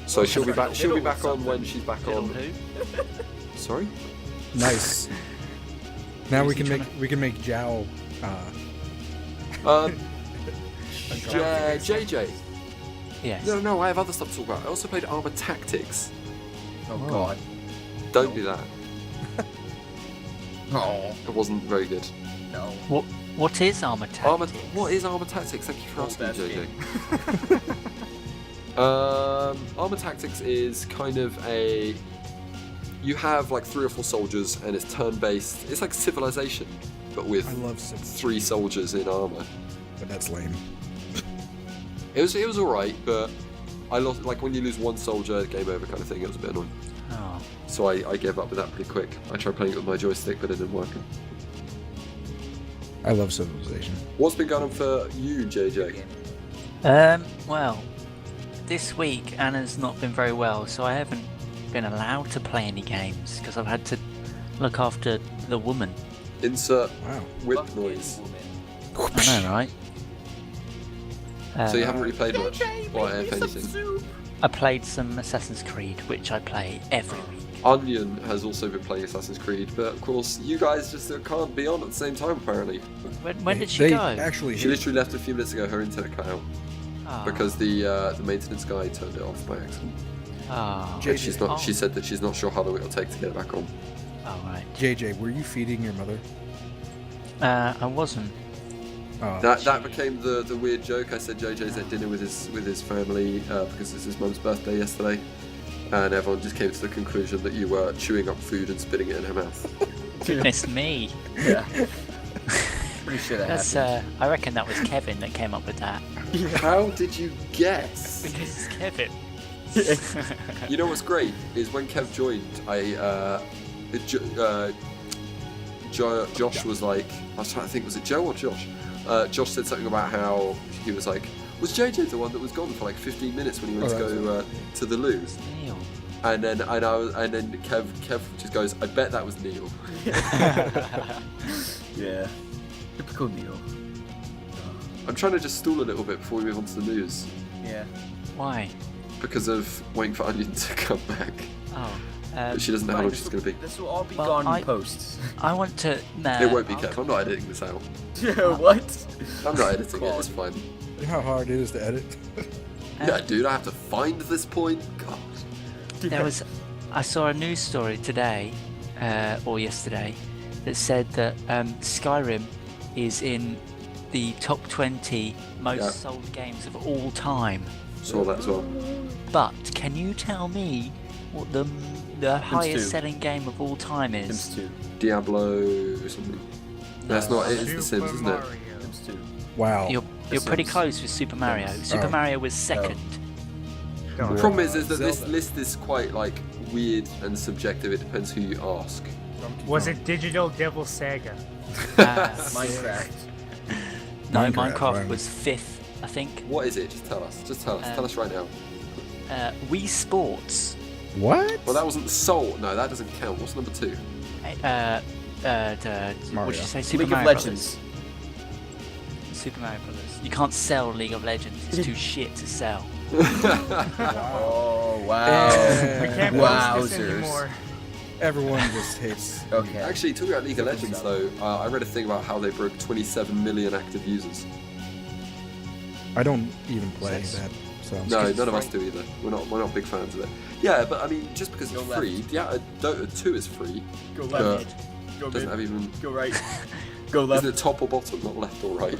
Speaker 2: So she'll be
Speaker 1: trying
Speaker 2: back.
Speaker 1: to
Speaker 2: She'll be
Speaker 1: fiddle
Speaker 2: back
Speaker 1: with
Speaker 2: on when she's back
Speaker 6: Fiddle
Speaker 2: on.
Speaker 6: who?
Speaker 2: Sorry.
Speaker 3: Nice. Now we
Speaker 6: Who's he
Speaker 3: can make Zhao.
Speaker 2: JJ.
Speaker 6: Yes.
Speaker 2: No, I have other stuff to talk about. I also played Armor Tactics.
Speaker 1: Oh god.
Speaker 2: Don't do that.
Speaker 1: Oh
Speaker 2: It wasn't very good.
Speaker 1: no.
Speaker 6: What is Armor Tactics?
Speaker 2: What is Armor Tactics? Thank you for
Speaker 1: Old
Speaker 2: asking,
Speaker 1: ass
Speaker 2: JJ. Armor Tactics is kind of a... You have like 3 or 4 soldiers, and it's turn-based. It's like Civilization, but with
Speaker 3: I love Civilization,
Speaker 2: 3 soldiers in armor.
Speaker 3: but that's lame.
Speaker 2: It was alright, but I lost. Like when you lose 1 soldier, game over kind of thing. It was a bit annoying.
Speaker 6: Oh.
Speaker 2: So I gave up with that pretty quick. I tried playing it with my joystick, but it didn't work.
Speaker 3: I love Civilization.
Speaker 2: What's been going on for you, JJ?
Speaker 6: Well, this week Anna's not been very well, so I haven't been allowed to play any games because I've had to look after the woman.
Speaker 2: Insert
Speaker 3: Wow.
Speaker 2: whip
Speaker 1: Fuck
Speaker 2: noise.
Speaker 1: you, woman.
Speaker 6: I know, right?
Speaker 2: So you haven't really played much, or
Speaker 1: Make me
Speaker 2: if
Speaker 1: some
Speaker 2: anything.
Speaker 1: soup.
Speaker 6: I played some Assassin's Creed, which I play every week.
Speaker 2: Onion has also been playing Assassin's Creed, but of course you guys just can't be on at the same time apparently.
Speaker 6: When did she
Speaker 3: They
Speaker 6: go?
Speaker 3: actually
Speaker 2: She literally left a few minutes ago. Her internet cut out
Speaker 6: Oh.
Speaker 2: because the maintenance guy turned it off by accident.
Speaker 6: Oh.
Speaker 3: Jay-
Speaker 2: And she's not.
Speaker 6: Oh.
Speaker 2: She said that she's not sure how long it'll take to get it back on.
Speaker 6: Oh, right.
Speaker 3: JJ, were you feeding your mother?
Speaker 6: I wasn't.
Speaker 3: Oh,
Speaker 2: That became the weird joke. I said JJ's at dinner with his family because it's his mum's birthday yesterday, and everyone just came to the conclusion that you were chewing up food and spitting it in her mouth.
Speaker 6: Goodness me.
Speaker 1: Yeah. Pretty sure that
Speaker 6: That's
Speaker 1: happened.
Speaker 6: I reckon that was Kevin that came up with that.
Speaker 2: How did you guess?
Speaker 6: Because it's Kevin.
Speaker 2: You know what's great is when Kev joined, Josh was like, I was trying to think, was it Joe or Josh? Josh said something about how he was like, was JJ the one that was gone for like 15 minutes when he went to go to the loo?
Speaker 6: Neil.
Speaker 2: And then Kev just goes, I bet that was Neil.
Speaker 1: Yeah. Typical Neil.
Speaker 2: I'm trying to just stall a little bit before we move on to the news
Speaker 1: Yeah.
Speaker 6: Why?
Speaker 2: because of waiting for Onion to come back.
Speaker 6: Oh.
Speaker 2: But she doesn't know how long she's going to be.
Speaker 1: This will all be
Speaker 6: Well,
Speaker 1: gone
Speaker 6: I-
Speaker 1: in post.
Speaker 6: I want to.
Speaker 2: It won't be Kev. I'm not editing this out.
Speaker 1: What?
Speaker 2: I'm not editing it. It's fine.
Speaker 3: you know how hard it is to edit?
Speaker 2: Yeah, dude, I have to find this point. God.
Speaker 6: There was. I saw a news story today, or yesterday, that said that Skyrim is in the top 20 most
Speaker 2: Yeah.
Speaker 6: sold games of all time.
Speaker 2: Saw that as well.
Speaker 6: But can you tell me what the highest
Speaker 1: 2.
Speaker 6: selling game of all time is?
Speaker 1: Sims 2.
Speaker 2: Diablo something. That's not it. It's The Sims, isn't it?
Speaker 1: Sims 2.
Speaker 3: Wow.
Speaker 6: You're pretty
Speaker 1: Sims.
Speaker 6: close with Super Mario. Super
Speaker 3: Oh.
Speaker 6: Mario was second.
Speaker 2: The problem is that this
Speaker 3: Zelda.
Speaker 2: list is quite like weird and subjective. It depends who you ask.
Speaker 5: Was it Digital Devil Saga?
Speaker 1: Minecraft.
Speaker 6: No,
Speaker 3: Minecraft,
Speaker 6: Minecraft
Speaker 3: right.
Speaker 6: was fifth, I think.
Speaker 2: What is it? Just tell us. Just tell us. Tell us right now.
Speaker 6: Wii Sports.
Speaker 3: What?
Speaker 2: Well, that wasn't Soul. No, that doesn't count. What's number 2?
Speaker 6: What did you say? Super
Speaker 1: League of
Speaker 6: Mario
Speaker 1: Legends.
Speaker 6: Brothers. Super Mario Brothers. You can't sell League of Legends. It's too shit to sell.
Speaker 1: Oh, wow.
Speaker 5: We can't post this
Speaker 1: Wowzers.
Speaker 5: anymore.
Speaker 3: Everyone just hates.
Speaker 1: Okay.
Speaker 2: Actually, talking about League of Legends, though, I read a thing about how they broke 27 million active users.
Speaker 3: I don't even play
Speaker 1: Yes.
Speaker 3: that. So
Speaker 2: No, none of us do either. We're not big fans of it. Yeah, but I mean, just because it's
Speaker 1: Go
Speaker 2: free, yeah, Dota 2 is free.
Speaker 1: Go
Speaker 2: But
Speaker 1: left. Go
Speaker 2: doesn't
Speaker 1: mid.
Speaker 2: have even.
Speaker 1: Go right. Go left.
Speaker 2: Isn't it top or bottom, not left or right?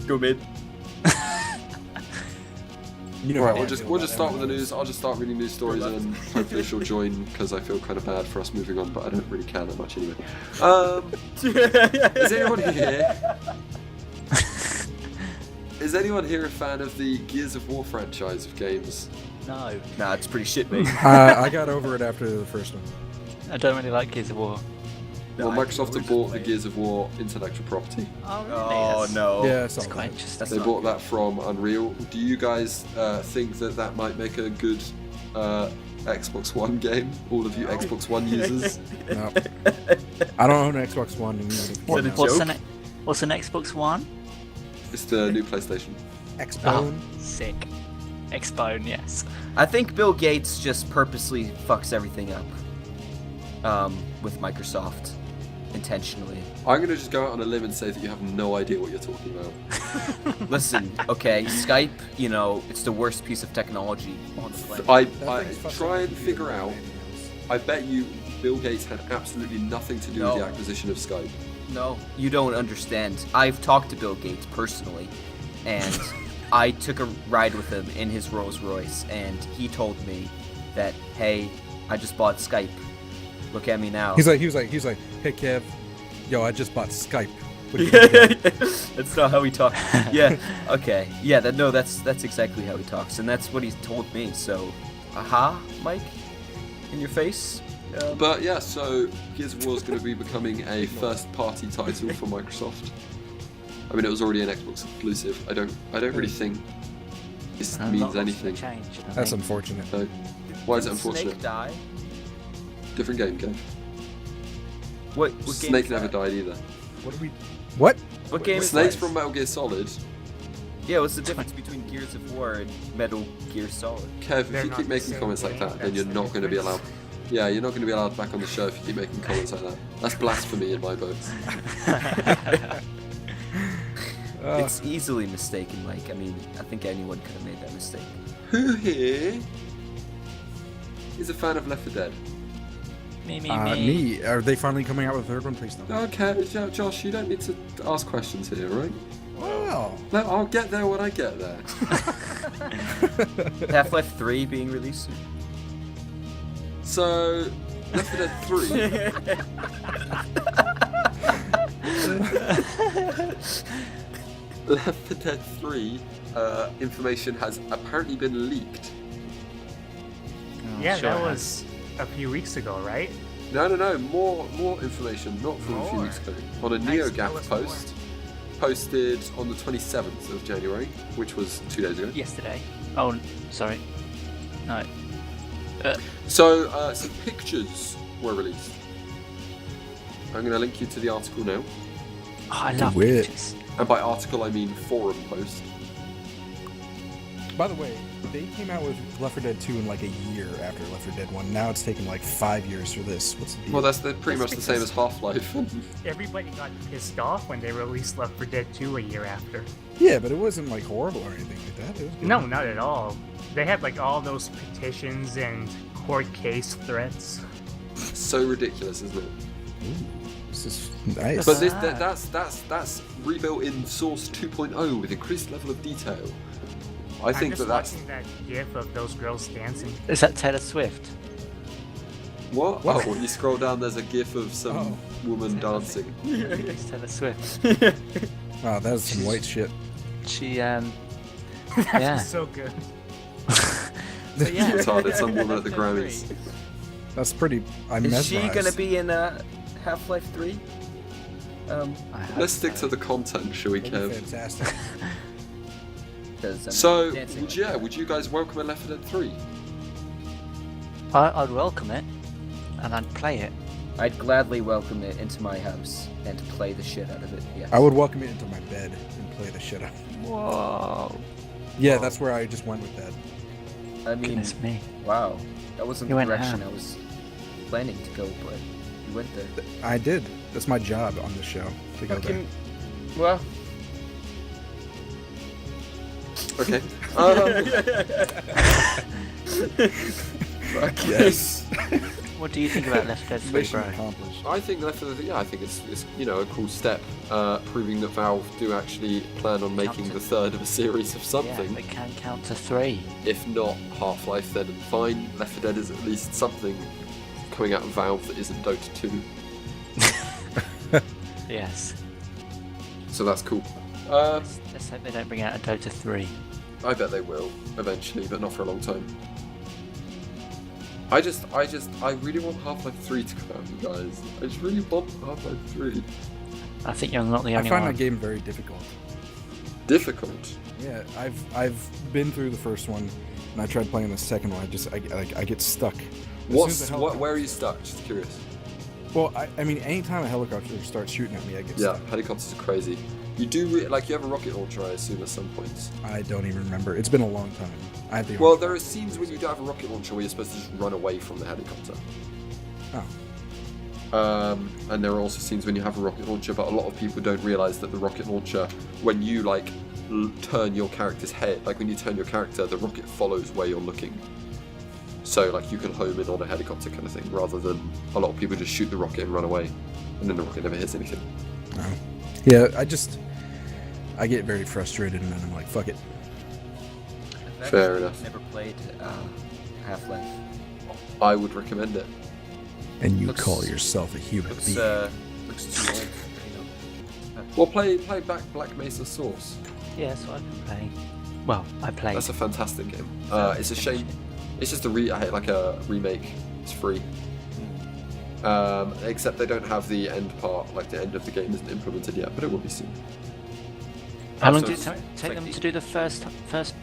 Speaker 1: Go mid.
Speaker 3: you know
Speaker 2: Right,
Speaker 3: how I
Speaker 2: we'll just
Speaker 3: feel about
Speaker 2: start with the
Speaker 3: MMOs.
Speaker 2: news. I'll just start reading news stories, and then hopefully she'll join because I feel kind of bad for us moving on, but I don't really care that much anyway. Is anyone here? Is anyone here a fan of the Gears of War franchise of games?
Speaker 6: No,
Speaker 1: Nah, it's pretty shit, mate.
Speaker 3: I got over it after the first one.
Speaker 6: I don't really like Gears of War.
Speaker 2: Well,
Speaker 1: I
Speaker 2: Microsoft have
Speaker 1: originally-
Speaker 2: bought the Gears of War intellectual property.
Speaker 6: Oh, really?
Speaker 1: Oh no.
Speaker 3: Yeah, it's
Speaker 6: That's
Speaker 3: all
Speaker 6: quite
Speaker 3: right.
Speaker 6: interesting.
Speaker 1: That's
Speaker 2: They
Speaker 1: not
Speaker 2: bought
Speaker 1: good.
Speaker 2: that from Unreal. Do you guys think that might make a good Xbox One game? All of you Xbox One users?
Speaker 3: No. I don't own an Xbox One. And
Speaker 1: Is
Speaker 6: What-
Speaker 1: that a
Speaker 6: what's,
Speaker 1: joke?
Speaker 6: what's an Xbox One?
Speaker 2: It's the new PlayStation.
Speaker 3: Xbone.
Speaker 6: Sick. Xbone, yes.
Speaker 1: I think Bill Gates just purposely fucks everything up. With Microsoft. Intentionally.
Speaker 2: I'm going to just go out on a limb and say that you have no idea what you're talking about.
Speaker 1: Listen, okay, Skype, you know, it's the worst piece of technology on the planet.
Speaker 2: I
Speaker 3: That thing's fucking
Speaker 2: try and
Speaker 3: computer
Speaker 2: figure
Speaker 3: more
Speaker 2: out.
Speaker 3: than anything else.
Speaker 2: I bet you Bill Gates had absolutely nothing to do with
Speaker 1: No.
Speaker 2: the acquisition of Skype.
Speaker 1: No, you don't understand. I've talked to Bill Gates personally, and I took a ride with him in his Rolls Royce, and he told me that, hey, I just bought Skype. Look at me now.
Speaker 3: He's like, hey Kev, yo, I just bought Skype. What do you think?
Speaker 1: That's not how he talks. Yeah. Okay. Yeah. That's exactly how he talks, and that's what he's told me. So, aha, Mike, in your face.
Speaker 2: But yeah, so Gears of War is going to be becoming a first-party title for Microsoft. I mean, it was already an Xbox exclusive. I don't really think this means anything.
Speaker 3: That's unfortunate.
Speaker 2: So, why is it
Speaker 1: Did
Speaker 2: unfortunate?
Speaker 1: Snake die?
Speaker 2: Different game, Kev.
Speaker 1: What game
Speaker 2: Snake
Speaker 1: is
Speaker 2: never
Speaker 1: that?
Speaker 2: died either.
Speaker 3: What?
Speaker 1: What game is
Speaker 2: Snake's
Speaker 1: that?
Speaker 2: from Metal Gear Solid.
Speaker 1: Yeah, what's the difference between Gears of War and Metal Gear Solid?
Speaker 2: Kev,
Speaker 5: They're
Speaker 2: if you
Speaker 5: not
Speaker 2: keep
Speaker 5: the
Speaker 2: making
Speaker 5: same
Speaker 2: comments like
Speaker 5: game,
Speaker 2: that, then you're
Speaker 5: that's the
Speaker 2: not going to be allowed.
Speaker 5: difference.
Speaker 2: Yeah, you're not going to be allowed back on the show if you keep making comments like that. That's blasphemy in my book.
Speaker 1: It's easily mistaken, Mike. I mean, I think anyone could have made that mistake.
Speaker 2: Who here is a fan of Left 4 Dead?
Speaker 6: Me.
Speaker 3: Me. Are they finally coming out with a third one? Please don't.
Speaker 2: Okay, Josh, you don't need to ask questions here, right?
Speaker 3: Wow.
Speaker 2: No, I'll get there when I get there.
Speaker 1: Half-Life 3 being released.
Speaker 2: So, Left 4 Dead 3. Left 4 Dead 3 information has apparently been leaked.
Speaker 5: Yeah,
Speaker 6: sure
Speaker 5: that
Speaker 6: it
Speaker 5: was a few weeks ago, right?
Speaker 2: No, more information, not from a few weeks ago. On a
Speaker 5: Nice, tell
Speaker 2: NeoGAF
Speaker 5: us
Speaker 2: post, posted on the 27th of January, which was 2 days ago.
Speaker 6: Yesterday. Oh, sorry. No.
Speaker 2: So, some pictures were released. I'm going to link you to the article now.
Speaker 6: Oh, I love
Speaker 3: Do it.
Speaker 6: pictures.
Speaker 2: And by article, I mean forum post.
Speaker 3: By the way, they came out with Left 4 Dead 2 in like a year after Left 4 Dead 1. Now it's taken like 5 years for this. What's the deal?
Speaker 2: Well, that's pretty much the same as Half-Life.
Speaker 5: Everybody got pissed off when they released Left 4 Dead 2 a year after.
Speaker 3: Yeah, but it wasn't like horrible or anything like that. It was good.
Speaker 5: No, not at all. They had like all those petitions and court case threats.
Speaker 2: So ridiculous, isn't it?
Speaker 3: This is nice.
Speaker 2: But that's rebuilt in Source 2.0 with increased level of detail. I
Speaker 5: I'm
Speaker 2: think
Speaker 5: just
Speaker 2: that's
Speaker 5: watching that gif of those girls dancing.
Speaker 6: Is that Taylor Swift?
Speaker 2: what? Oh, when you scroll down, there's a GIF of some woman dancing.
Speaker 6: It's Taylor Swift.
Speaker 3: Oh, that was some white shit.
Speaker 6: She,
Speaker 5: That
Speaker 6: yeah.
Speaker 5: was so good.
Speaker 6: But yeah.
Speaker 2: Retarded, some woman at the
Speaker 6: Left 4 Dead
Speaker 2: Grammys.
Speaker 6: 3.
Speaker 3: That's pretty. I'm
Speaker 1: Is she
Speaker 3: mesmerized.
Speaker 1: gonna be in Half-Life 3?
Speaker 6: I hope
Speaker 2: Let's stick
Speaker 6: so.
Speaker 2: to the content, shall we,
Speaker 3: That'd be
Speaker 2: Kev?
Speaker 3: fantastic.
Speaker 1: 'Cause, I mean,
Speaker 2: So,
Speaker 1: dancing
Speaker 2: would
Speaker 1: like
Speaker 2: you,
Speaker 1: that.
Speaker 2: would you guys welcome a Left 4 Dead 3?
Speaker 6: I'd welcome it, and I'd play it.
Speaker 1: I'd gladly welcome it into my house and play the shit out of it. Yes.
Speaker 3: I would welcome it into my bed and play the shit out.
Speaker 6: Whoa.
Speaker 3: Yeah, that's where I just went with that.
Speaker 1: I mean,
Speaker 6: Goodness me.
Speaker 1: wow, that wasn't
Speaker 6: You
Speaker 1: the
Speaker 6: went
Speaker 1: direction
Speaker 6: ham.
Speaker 1: I was planning to go, but you went there.
Speaker 3: I did. That's my job on the show to go there.
Speaker 1: Fucking, well,
Speaker 2: Okay.
Speaker 3: Yes.
Speaker 6: What do you think about Left 4 Dead 3,
Speaker 3: Mission
Speaker 6: bro?
Speaker 3: accomplished.
Speaker 2: I think Left 4 Dead, yeah, I think it's a cool step, proving that Valve do actually plan on making the third of a series of
Speaker 6: Yeah,
Speaker 2: something.
Speaker 6: they can count to 3.
Speaker 2: If not Half-Life, then fine. Left 4 Dead is at least something coming out of Valve that isn't Dota 2,
Speaker 6: Yes.
Speaker 2: so that's cool.
Speaker 6: Let's hope they don't bring out a Dota 3.
Speaker 2: I bet they will eventually, but not for a long time. I really want Half-Life 3 to come out, you guys. I just really want Half-Life 3.
Speaker 6: I think you're not the
Speaker 3: I
Speaker 6: only
Speaker 3: find
Speaker 6: one.
Speaker 3: that game very difficult.
Speaker 2: Difficult.
Speaker 3: Yeah, I've been through the first one, and I tried playing the second one. I get stuck. As soon as the helicopter-
Speaker 2: Where are you stuck? Just curious.
Speaker 3: Well, I mean, anytime a helicopter starts shooting at me, I get
Speaker 2: Yeah,
Speaker 3: stuck.
Speaker 2: helicopters are crazy. You do you have a rocket launcher, I assume, at some points.
Speaker 3: I don't even remember. It's been a long time. I have the.
Speaker 2: Well, there are scenes when you do have a rocket launcher where you're supposed to just run away from the helicopter.
Speaker 3: Oh.
Speaker 2: And there are also scenes when you have a rocket launcher, but a lot of people don't realize that the rocket launcher, when you turn your character's head, like when you turn your character, the rocket follows where you're looking. So like you can home in on a helicopter kind of thing, rather than a lot of people just shoot the rocket and run away, and then the rocket never hits anything.
Speaker 3: Yeah, I get very frustrated and then I'm like, fuck it.
Speaker 1: I've
Speaker 2: Fair
Speaker 1: actually
Speaker 2: enough.
Speaker 1: never played Half-Life.
Speaker 2: I would recommend it.
Speaker 3: And you
Speaker 1: Looks-
Speaker 3: call yourself a human
Speaker 1: Looks
Speaker 3: being.
Speaker 1: looks too old.
Speaker 2: Well, play Black Mesa Source.
Speaker 6: Yeah, that's what I've been playing. Well, I played.
Speaker 2: That's a fantastic game. It's a shame. It's just like a remake. It's free. Except they don't have the end part, like the end of the game isn't implemented yet, but it will be soon.
Speaker 6: How long
Speaker 1: So
Speaker 6: did it
Speaker 1: it's
Speaker 6: take
Speaker 1: like
Speaker 6: them
Speaker 1: the-
Speaker 6: to do the first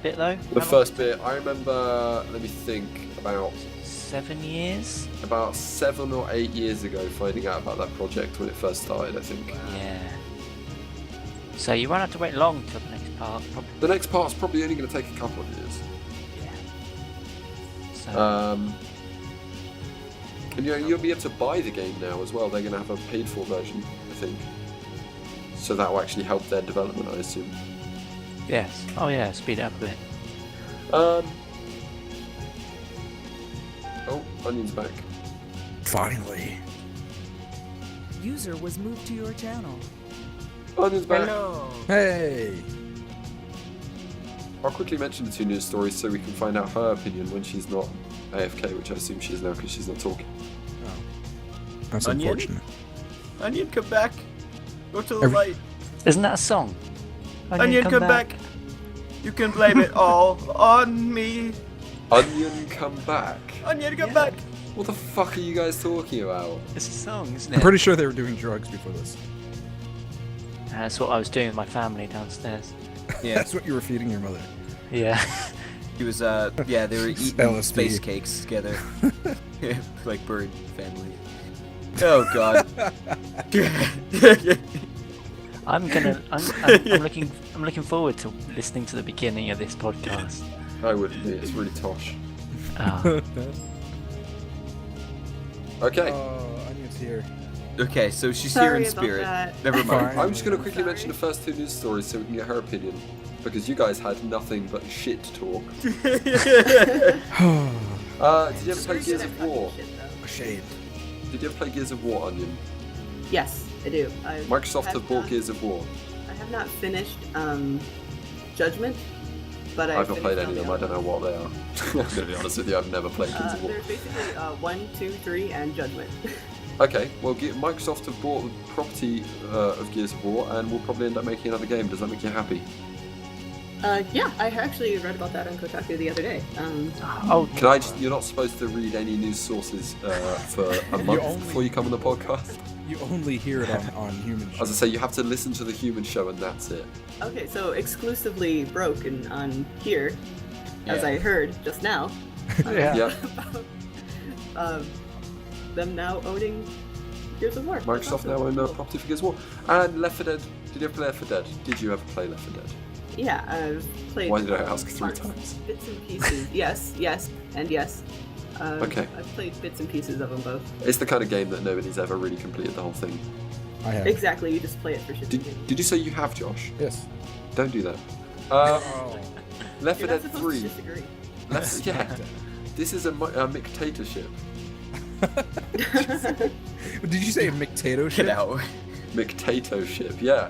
Speaker 6: bit though?
Speaker 2: The
Speaker 6: How
Speaker 2: first bit, I remember, let me think,
Speaker 6: long? 7 years?
Speaker 2: about 7 or 8 years ago finding out about that project when it first started, I think.
Speaker 6: Yeah. So you won't have to wait long till the next part, probably.
Speaker 2: The next part's probably only going to take a couple of years.
Speaker 6: Yeah. So,
Speaker 2: And you'll be able to buy the game now as well. They're going to have a paid for version, I think. So that will actually help their development, I assume.
Speaker 6: yes. Oh yeah, speed it up a bit.
Speaker 2: Oh, Onion's back.
Speaker 3: Finally.
Speaker 7: User was moved to your channel.
Speaker 2: Onion's back.
Speaker 5: Hello.
Speaker 3: Hey!
Speaker 2: I'll quickly mention the 2 news stories so we can find out her opinion when she's not AFK, which I assume she is now because she's not talking.
Speaker 3: That's
Speaker 1: Onion?
Speaker 3: unfortunate.
Speaker 1: Onion, come back. Go to the
Speaker 3: Every-
Speaker 1: light.
Speaker 6: Isn't that a song?
Speaker 1: Onion, come back. You can blame it all on me.
Speaker 2: Onion, come back.
Speaker 1: Onion, come
Speaker 6: Yeah.
Speaker 1: back.
Speaker 2: What the fuck are you guys talking about?
Speaker 6: It's a song, isn't it?
Speaker 3: I'm pretty sure they were doing drugs before this.
Speaker 6: That's what I was doing with my family downstairs.
Speaker 1: Yeah,
Speaker 3: That's what you were feeding your mother.
Speaker 6: Yeah.
Speaker 1: he was. Yeah, they were eating
Speaker 3: LSD.
Speaker 1: space cakes together, like bird family. Oh God.
Speaker 6: I'm looking forward to listening to the beginning of this podcast.
Speaker 2: I wouldn't be, it's really tosh.
Speaker 6: Oh,
Speaker 2: Okay,
Speaker 3: Oh, Onion's here.
Speaker 1: Okay, so she's here in
Speaker 4: Sorry about
Speaker 1: spirit.
Speaker 4: that.
Speaker 1: Never mind.
Speaker 3: Fine.
Speaker 2: I'm just going to quickly
Speaker 4: Sorry.
Speaker 2: mention the first 2 news stories so we can get her opinion. Because you guys had nothing but shit talk. Did you ever play Gears of War?
Speaker 3: Shade.
Speaker 2: Did you ever play Gears of War, Onion?
Speaker 4: Yes, I do.
Speaker 2: Microsoft have bought Gears of War.
Speaker 4: I have not finished Judgment, but
Speaker 2: I've not played any of them, I don't know what they are. I'm going to be honest with you, I've never played Gears of War.
Speaker 4: There's basically 1, 2, 3, and Judgment.
Speaker 2: Okay, well, Microsoft have bought the property of Gears of War and will probably end up making another game. Does that make you happy?
Speaker 4: Yeah, I actually read about that on Kotaku the other day.
Speaker 6: oh,
Speaker 2: Can I just, you're not supposed to read any news sources for a month
Speaker 3: only-
Speaker 2: before you come on the podcast?
Speaker 3: You only hear it on Human Show.
Speaker 2: As I say, you have to listen to the Human Show and that's it.
Speaker 4: Okay, so exclusively broken on here, as
Speaker 1: Yeah.
Speaker 4: I heard just now.
Speaker 6: yeah.
Speaker 2: Yeah,
Speaker 4: Them now owning Gears of War. That's
Speaker 2: Microsoft
Speaker 4: awesome.
Speaker 2: now own the
Speaker 4: Cool.
Speaker 2: property for Gears of War. And Left 4 Dead. Did you ever play Left 4 Dead? Did you ever play Left 4 Dead?
Speaker 4: Yeah, I've played.
Speaker 2: Why did I ask 3
Speaker 4: parts,
Speaker 2: times?
Speaker 4: Bits and pieces. yes, and yes.
Speaker 2: Okay.
Speaker 4: I've played bits and pieces of them both.
Speaker 2: It's the kind of game that nobody's ever really completed the whole thing.
Speaker 3: I have.
Speaker 4: Exactly, you just play it for shit.
Speaker 2: Did you say you have, Josh?
Speaker 3: Yes.
Speaker 2: Don't do that.
Speaker 3: Oh.
Speaker 2: Left 4
Speaker 4: You're not
Speaker 2: Dead
Speaker 4: supposed
Speaker 2: 3.
Speaker 4: to disagree.
Speaker 2: Yeah. This is a dictatorship.
Speaker 3: Did you say a McTato
Speaker 1: Get
Speaker 3: shit?
Speaker 1: out.
Speaker 2: Dictatorship, yeah.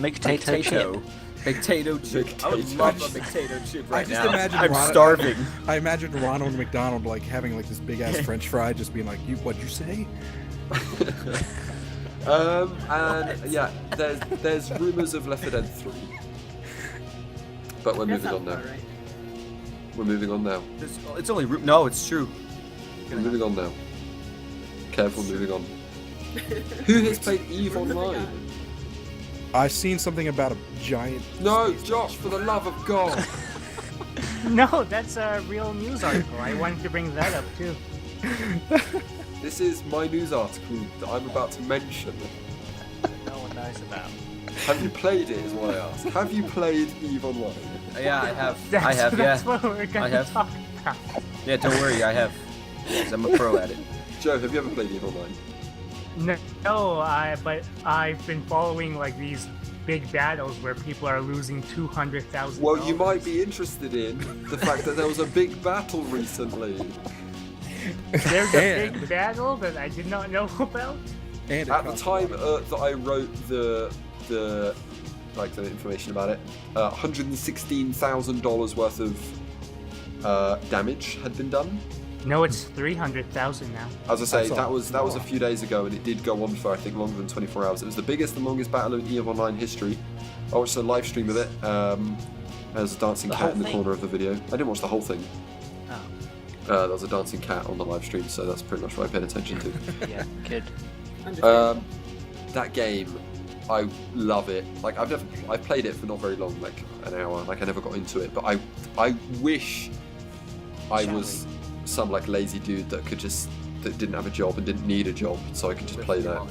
Speaker 6: Potato chip.
Speaker 1: Potato chip. I would
Speaker 2: Potato
Speaker 1: love a
Speaker 2: chip.
Speaker 1: potato chip
Speaker 3: I
Speaker 1: right
Speaker 3: just
Speaker 1: now.
Speaker 3: imagine
Speaker 1: I'm
Speaker 3: Ron-
Speaker 1: starving.
Speaker 3: I imagine Ronald McDonald like having like this big ass French fry, just being like, "You, what'd you say?"
Speaker 2: And yeah, there's rumours of Left 4 Dead 3. But we're
Speaker 4: That's
Speaker 2: moving
Speaker 4: not
Speaker 2: on now.
Speaker 4: far, right?
Speaker 2: We're moving on now.
Speaker 1: It's only no, it's true.
Speaker 2: We're moving on now. Careful, moving on. Who has played EVE
Speaker 4: We're moving
Speaker 2: Online?
Speaker 4: on.
Speaker 3: I've seen something about a giant.
Speaker 2: No, Josh, for the love of God.
Speaker 5: No, that's a real news article. I wanted to bring that up too.
Speaker 2: This is my news article that I'm about to mention.
Speaker 6: No one knows about.
Speaker 2: Have you played it, is what I ask. Have you played EVE Online?
Speaker 1: Yeah, I have.
Speaker 5: That's,
Speaker 1: I have.
Speaker 5: That's
Speaker 1: Yeah.
Speaker 5: what we're
Speaker 1: I
Speaker 5: gonna
Speaker 1: have.
Speaker 5: talk about.
Speaker 1: Yeah. Don't worry. I have. 'Cause I'm a pro at it.
Speaker 2: Joe, have you ever played EVE Online?
Speaker 5: No, but I've been following like these big battles where people are losing $200,000.
Speaker 2: Well, you might be interested in the fact that there was a big battle recently.
Speaker 5: There's a
Speaker 3: And-
Speaker 5: big battle that I did not know about.
Speaker 3: And it
Speaker 2: At the
Speaker 3: costs a
Speaker 2: time
Speaker 3: lot of
Speaker 2: that I wrote the information about it, $116,000 worth of damage had been done.
Speaker 5: No, it's 300,000 now.
Speaker 2: As I say,
Speaker 3: That's
Speaker 2: that
Speaker 3: a
Speaker 2: was a few days ago, and it did go on for I think longer than 24 hours. It was the biggest and longest battle in EVE Online history. I watched a live stream of it. There's a dancing
Speaker 6: The
Speaker 2: cat
Speaker 6: whole
Speaker 2: in the
Speaker 6: thing?
Speaker 2: corner of the video. I didn't watch the whole thing.
Speaker 6: Oh,
Speaker 2: There was a dancing cat on the live stream, so that's pretty much what I paid attention to.
Speaker 6: yeah, good.
Speaker 4: Understandable.
Speaker 2: That game, I love it. Like I've played it for not very long, like an hour. Like I never got into it, but I wish I was some like lazy dude that didn't have a job and didn't need a job, so I could just play that.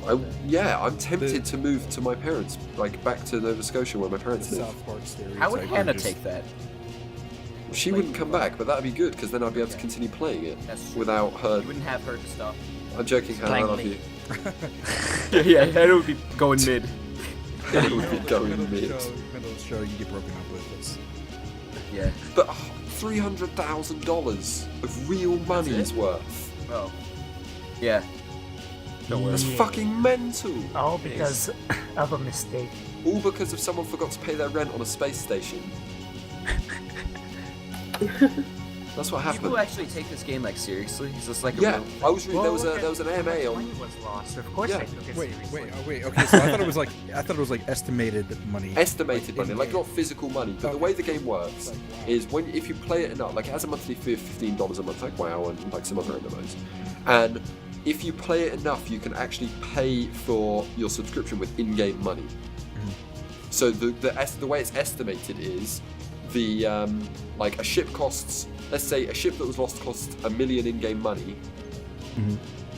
Speaker 2: I'm tempted to move to my parents, like back to Nova Scotia where my parents
Speaker 3: The
Speaker 2: live.
Speaker 3: South Park stereotype.
Speaker 1: How would
Speaker 3: where
Speaker 1: Hannah
Speaker 3: just-
Speaker 1: take that?
Speaker 2: She wouldn't come back, but that'd be good because then I'd be able to continue playing it
Speaker 1: That's true.
Speaker 2: without her.
Speaker 1: You wouldn't have her to stop.
Speaker 2: I'm joking, Hannah. I
Speaker 6: Playing
Speaker 2: love
Speaker 6: me.
Speaker 2: you.
Speaker 1: Yeah, Hannah would be going mid.
Speaker 2: It would be going
Speaker 3: Middle of the
Speaker 2: mid.
Speaker 3: show, you get broken up with. It's,
Speaker 1: Yeah.
Speaker 2: But $300,000 of real money's
Speaker 1: it?
Speaker 2: worth.
Speaker 1: Oh. Yeah. Don't worry.
Speaker 2: That's
Speaker 5: Yeah.
Speaker 2: fucking mental.
Speaker 5: All because of a mistake.
Speaker 2: All because of someone forgot to pay their rent on a space station. That's what happened.
Speaker 1: People actually take this game like seriously? Is this like a
Speaker 2: Yeah,
Speaker 1: real
Speaker 2: I was reading.
Speaker 3: Well,
Speaker 2: there was an AMA on.
Speaker 5: Money was lost. Of course
Speaker 2: Yeah.
Speaker 5: they took it
Speaker 3: wait.
Speaker 5: seriously.
Speaker 3: Okay, so I thought it was like estimated money.
Speaker 2: Estimated money, like
Speaker 3: in-game.
Speaker 2: not physical money, but the way the game works is if you play it enough, like it has a monthly fee of $15 a month, like WoW and like some other MMOs, and if you play it enough, you can actually pay for your subscription with in-game money. So the way it's estimated is the like a ship costs, let's say a ship that was lost costs $1 million in-game money,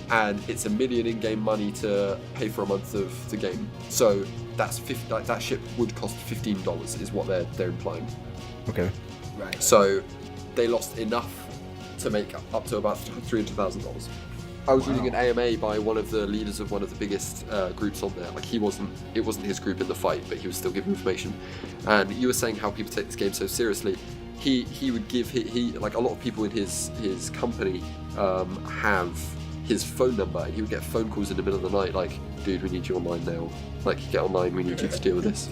Speaker 2: and it's $1 million in-game money to pay for a month of the game. So that's that ship would cost $15 is what they're implying.
Speaker 3: Okay.
Speaker 1: Right.
Speaker 2: So they lost enough to make up to about $300,000. I was reading an AMA by one of the leaders of one of the biggest groups on there. Like it wasn't his group in the fight, but he was still giving information. And you were saying how people take this game so seriously. He would give he like a lot of people in his company have his phone number, and he would get phone calls in the middle of the night like, dude, we need you online now. Like, get online, we need you to deal with this.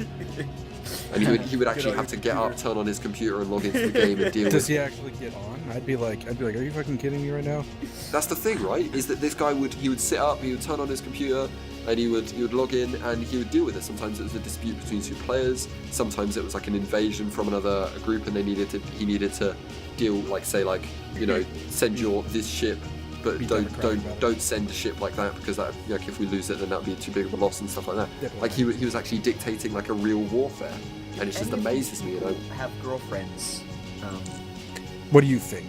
Speaker 2: And he would actually have to get up, turn on his computer, and log into the game and deal
Speaker 3: Does
Speaker 2: with.
Speaker 3: he actually get on? I'd be like, are you fucking kidding me right now?
Speaker 2: That's the thing, right? Is that this guy would sit up, he would turn on his computer, and he would log in and he would deal with it. Sometimes it was a dispute between two players. Sometimes it was like an invasion from another group, and he needed to deal, like say like, you know, send this ship, but
Speaker 3: Be democratic about it.
Speaker 2: don't send a ship like that, because that, like, if we lose it, then that'd be too big of a loss and stuff like that.
Speaker 3: Diplomatic.
Speaker 2: Like he was actually dictating like a real warfare, and it just
Speaker 1: Any of
Speaker 2: amazes
Speaker 1: these
Speaker 2: me.
Speaker 1: people
Speaker 2: You know,
Speaker 1: have girlfriends.
Speaker 3: What do you think?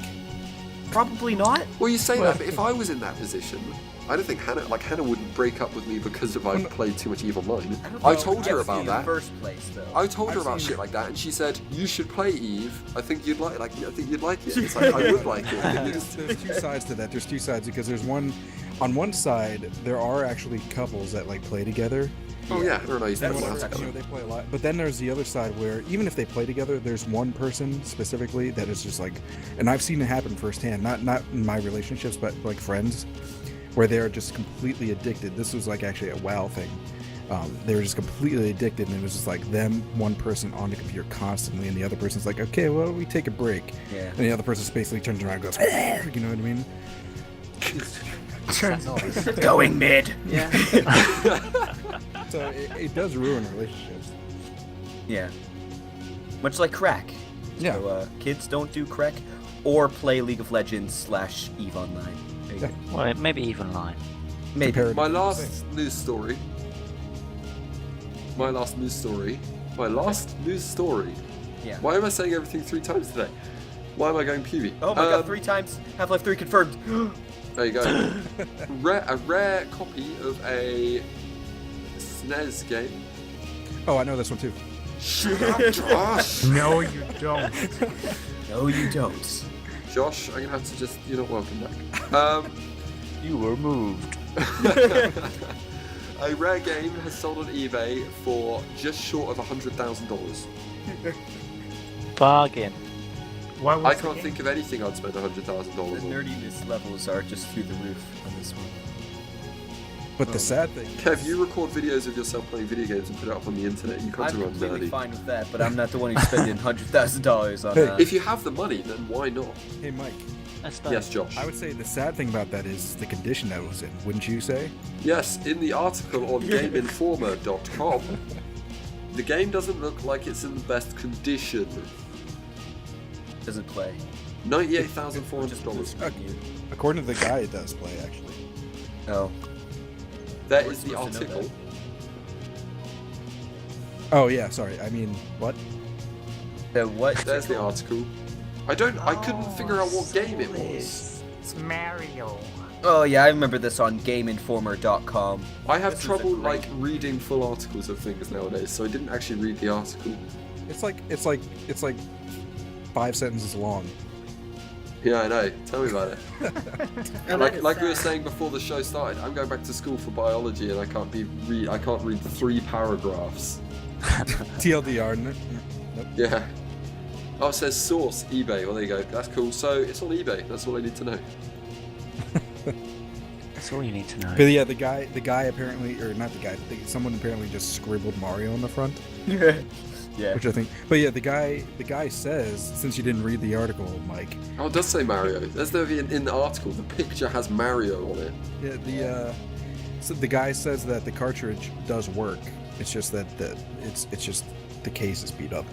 Speaker 1: Probably not.
Speaker 2: well, you say that, but if I was in that position, I don't think Hannah wouldn't break up with me because of I've played too much EVE Online. I told her about
Speaker 1: in the
Speaker 2: that.
Speaker 1: first place, though.
Speaker 2: I told her
Speaker 3: I've
Speaker 2: about
Speaker 3: seen-
Speaker 2: shit like that, and she said, "You should play EVE. I think you'd like it. It's like I would like it. I think
Speaker 3: There's two sides to that. There's two sides because there's one. On one side, there are actually couples that like play together.
Speaker 2: oh yeah, her and I used to
Speaker 1: That's
Speaker 2: play
Speaker 1: what
Speaker 2: that
Speaker 1: I'm
Speaker 3: You know,
Speaker 2: together.
Speaker 3: they play a lot. But then there's the other side where even if they play together, there's one person specifically that is just like, and I've seen it happen firsthand. Not in my relationships, but like friends, where they are just completely addicted. This was like actually a WoW thing. They were just completely addicted, and it was just like them, one person on the computer constantly, and the other person's like, okay, well, we take a break.
Speaker 1: Yeah.
Speaker 3: And the other person basically turns around and goes, you know what I mean?
Speaker 1: Going mid.
Speaker 4: Yeah.
Speaker 3: So it does ruin relationships.
Speaker 1: Yeah. Much like crack.
Speaker 3: Yeah.
Speaker 1: So, kids don't do crack or play League of Legends / EVE Online. There you
Speaker 3: Yeah.
Speaker 1: go.
Speaker 6: Well, maybe even line.
Speaker 1: Maybe.
Speaker 3: Comparative
Speaker 2: My
Speaker 3: thing.
Speaker 2: last news story.
Speaker 1: Yeah.
Speaker 2: Why am I saying everything 3 times today? Why am I going PV?
Speaker 1: Oh my god, 3 times. Half-Life 3 confirmed.
Speaker 2: There you go. A rare copy of a SNES game.
Speaker 3: Oh, I know this one too.
Speaker 2: Shut up, Josh!
Speaker 5: No, you don't.
Speaker 1: No, you don't.
Speaker 2: Josh, I'm gonna have to just, you're not welcome back.
Speaker 6: You were moved.
Speaker 2: A rare game has sold on eBay for just short of $100,000.
Speaker 6: Bargain.
Speaker 5: What was
Speaker 2: I
Speaker 5: the
Speaker 2: can't
Speaker 5: game?
Speaker 2: think of anything I'd spend $100,000
Speaker 1: The
Speaker 2: on.
Speaker 1: nerdiness levels are just through the roof on this one.
Speaker 3: But the sad thing,
Speaker 2: Kev, you record videos of yourself playing video games and put it up on the internet. You can't
Speaker 1: I'm
Speaker 2: run
Speaker 1: completely
Speaker 2: nerdy.
Speaker 1: fine with that, but I'm not the one who's spending $100,000 on
Speaker 3: Hey,
Speaker 1: that.
Speaker 2: If you have the money, then why not?
Speaker 3: hey Mike,
Speaker 6: I suppose.
Speaker 2: Yes, Josh.
Speaker 3: I would say the sad thing about that is the condition that it was in. Wouldn't you say?
Speaker 2: Yes, in the article on GameInformer.com, the game doesn't look like it's in the best condition.
Speaker 1: Doesn't play.
Speaker 2: $98,400.
Speaker 3: According to the guy, it does play actually.
Speaker 1: Oh.
Speaker 2: That
Speaker 1: We're
Speaker 2: is the
Speaker 1: supposed to know
Speaker 2: article.
Speaker 3: Oh yeah, sorry. I mean, what?
Speaker 1: The what?
Speaker 2: There's the article. I couldn't figure out what game it was.
Speaker 5: It's Mario.
Speaker 1: Oh yeah, I remember this on GameInformer.com.
Speaker 2: I have
Speaker 1: This is a
Speaker 2: trouble
Speaker 1: great-
Speaker 2: like reading full articles of things nowadays, so I didn't actually read the article.
Speaker 3: It's like 5 sentences long.
Speaker 2: Yeah, I know. Tell me about it.
Speaker 4: Oh, that
Speaker 2: Like
Speaker 4: is
Speaker 2: we were
Speaker 4: sad.
Speaker 2: saying before the show started, I'm going back to school for biology and I can't read 3 paragraphs.
Speaker 3: TLDR. Nope.
Speaker 2: Yeah. Oh, it says source eBay. Well, there you go. That's cool. So it's on eBay. That's all I need to know.
Speaker 6: That's all you need to know.
Speaker 3: But yeah, the guy apparently, or not the guy, someone apparently just scribbled Mario on the front,
Speaker 1: Yeah.
Speaker 3: which I think. But yeah, the guy says, since you didn't read the article, Mike.
Speaker 2: Oh, it does say Mario. There's in the article. The picture has Mario on it.
Speaker 3: Yeah, so the guy says that the cartridge does work. It's just that it's just the case is beat up.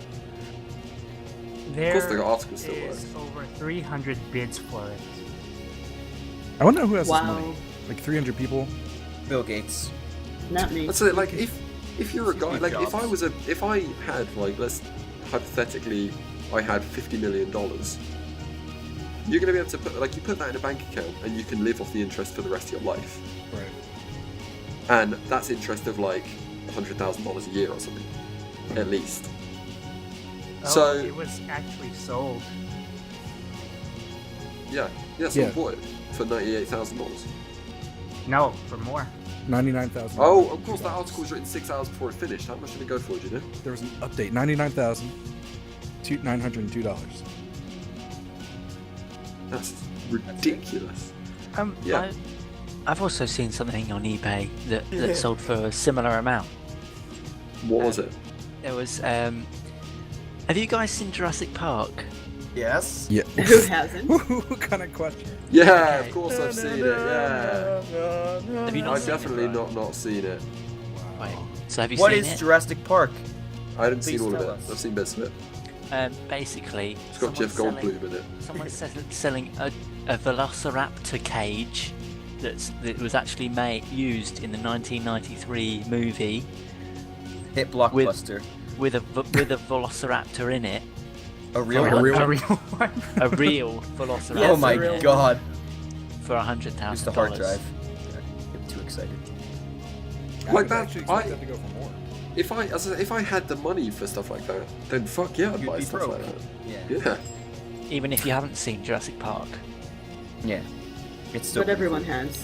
Speaker 5: There
Speaker 2: course the article still
Speaker 5: is over 300 bids for it.
Speaker 3: I wonder who has this
Speaker 4: Wow.
Speaker 3: money. Like 300 people.
Speaker 1: Bill Gates.
Speaker 4: Not me.
Speaker 2: That's it. Like if you're a guy, like if I had like let's hypothetically I had $50 million, you're gonna be able to put you put that in a bank account and you can live off the interest for the rest of your life.
Speaker 3: Right.
Speaker 2: And that's interest of like $100,000 a year or something, at least.
Speaker 5: Oh,
Speaker 2: So
Speaker 5: it was actually sold.
Speaker 2: yeah,
Speaker 3: Yeah.
Speaker 2: someone bought it for $98,000.
Speaker 5: No, for more.
Speaker 3: 99,000.
Speaker 2: Oh, of course, that article was written 6 hours before it finished. How much did it go for? Do you know?
Speaker 3: There was an update. $99,902.
Speaker 2: That's ridiculous. Yeah.
Speaker 6: I've also seen something on eBay that sold for a similar amount.
Speaker 2: What was it?
Speaker 6: There was. Have you guys seen Jurassic Park?
Speaker 1: Yes.
Speaker 3: Yeah.
Speaker 4: Who hasn't?
Speaker 3: What kind of question?
Speaker 2: Yeah,
Speaker 6: Okay.
Speaker 2: of course I've seen it. Yeah,
Speaker 6: Have you not
Speaker 2: I've
Speaker 6: seen
Speaker 2: definitely
Speaker 6: it?
Speaker 2: not seen it.
Speaker 6: Wait, so have you
Speaker 1: What
Speaker 6: seen
Speaker 1: is
Speaker 6: it?
Speaker 1: Jurassic Park?
Speaker 2: I haven't
Speaker 1: Please
Speaker 2: seen all of
Speaker 1: tell
Speaker 2: it.
Speaker 1: us.
Speaker 2: I've seen bits of it.
Speaker 6: Basically,
Speaker 2: It's got Jeff
Speaker 6: someone's
Speaker 2: Goldblum in it.
Speaker 6: Someone's selling a Velociraptor cage that was actually used in the 1993 movie
Speaker 1: Hit Blockbuster.
Speaker 6: with a Velociraptor in it.
Speaker 1: A real
Speaker 6: A
Speaker 1: one?
Speaker 6: real
Speaker 5: A real one.
Speaker 6: A real Velociraptor.
Speaker 1: Oh my
Speaker 4: a real
Speaker 1: god.
Speaker 6: For $100,000.
Speaker 1: Use the hard drive. Get too excited.
Speaker 3: I
Speaker 2: Like
Speaker 3: would
Speaker 2: that,
Speaker 3: actually expect that to go for more.
Speaker 2: If I had the money for stuff like that, then fuck yeah, I'd
Speaker 1: You'd
Speaker 2: buy
Speaker 1: be
Speaker 2: stuff
Speaker 1: broke.
Speaker 2: like that.
Speaker 1: Yeah.
Speaker 2: Yeah.
Speaker 6: Even if you haven't seen Jurassic Park.
Speaker 1: Yeah. It's still.
Speaker 4: But everyone has.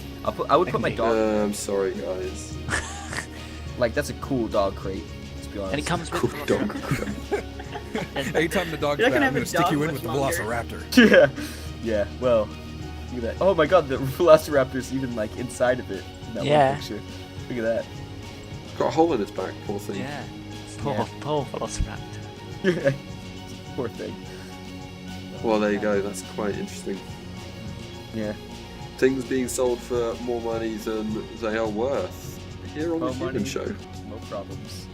Speaker 1: I would put my dog.
Speaker 2: I'm sorry, guys.
Speaker 1: Like that's a cool dog crate. Let's be honest.
Speaker 6: And it comes with
Speaker 2: Cool dog.
Speaker 3: Anytime the dog's
Speaker 4: You're not
Speaker 3: bad,
Speaker 4: gonna
Speaker 3: I'm
Speaker 4: have
Speaker 3: gonna
Speaker 4: a
Speaker 3: stick
Speaker 4: dog
Speaker 3: you in
Speaker 4: much
Speaker 3: with the
Speaker 4: longer.
Speaker 3: Velociraptor.
Speaker 1: Yeah. Yeah. Well, look at that. Oh my god, the Velociraptor's even like inside of it. In that
Speaker 6: Yeah.
Speaker 1: one picture. Look at that.
Speaker 2: Got a hole in its back, poor thing.
Speaker 6: Yeah. Poor Velociraptor.
Speaker 1: Poor thing.
Speaker 2: Well, there you go. That's quite interesting.
Speaker 1: Yeah.
Speaker 2: Things being sold for more money than they are worth. Here on
Speaker 1: More
Speaker 2: the Hewman
Speaker 1: money.
Speaker 2: Show.
Speaker 1: No problems.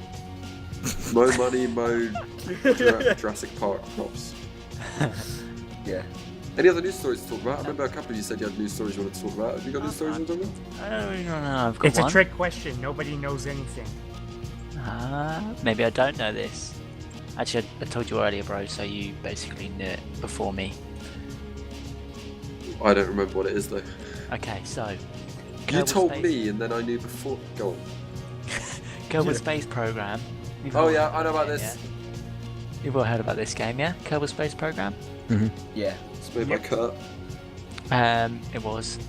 Speaker 2: Mo money, Mo Jurassic Park props.
Speaker 1: Yeah.
Speaker 2: Any other news stories to talk about? I remember a couple of you said you had news stories you wanted to talk about. Have you got news stories you want to talk about?
Speaker 6: I don't know. I've got
Speaker 5: It's
Speaker 6: one.
Speaker 5: a trick question. Nobody knows anything.
Speaker 6: Maybe I don't know this. Actually, I told you earlier, bro, so you basically knew it before me.
Speaker 2: I don't remember what it is though.
Speaker 6: Okay, so.
Speaker 2: You
Speaker 6: Kerbal
Speaker 2: told
Speaker 6: Space-
Speaker 2: me and then I knew before. Go on.
Speaker 6: Kerbal Space Program. You've
Speaker 2: Oh
Speaker 6: all
Speaker 2: yeah,
Speaker 6: heard
Speaker 2: I know about
Speaker 6: it,
Speaker 2: this.
Speaker 6: yeah? You've all heard about this game, yeah? Kerbal Space Program?
Speaker 1: Yeah.
Speaker 2: It's made by Kurt.
Speaker 6: It was.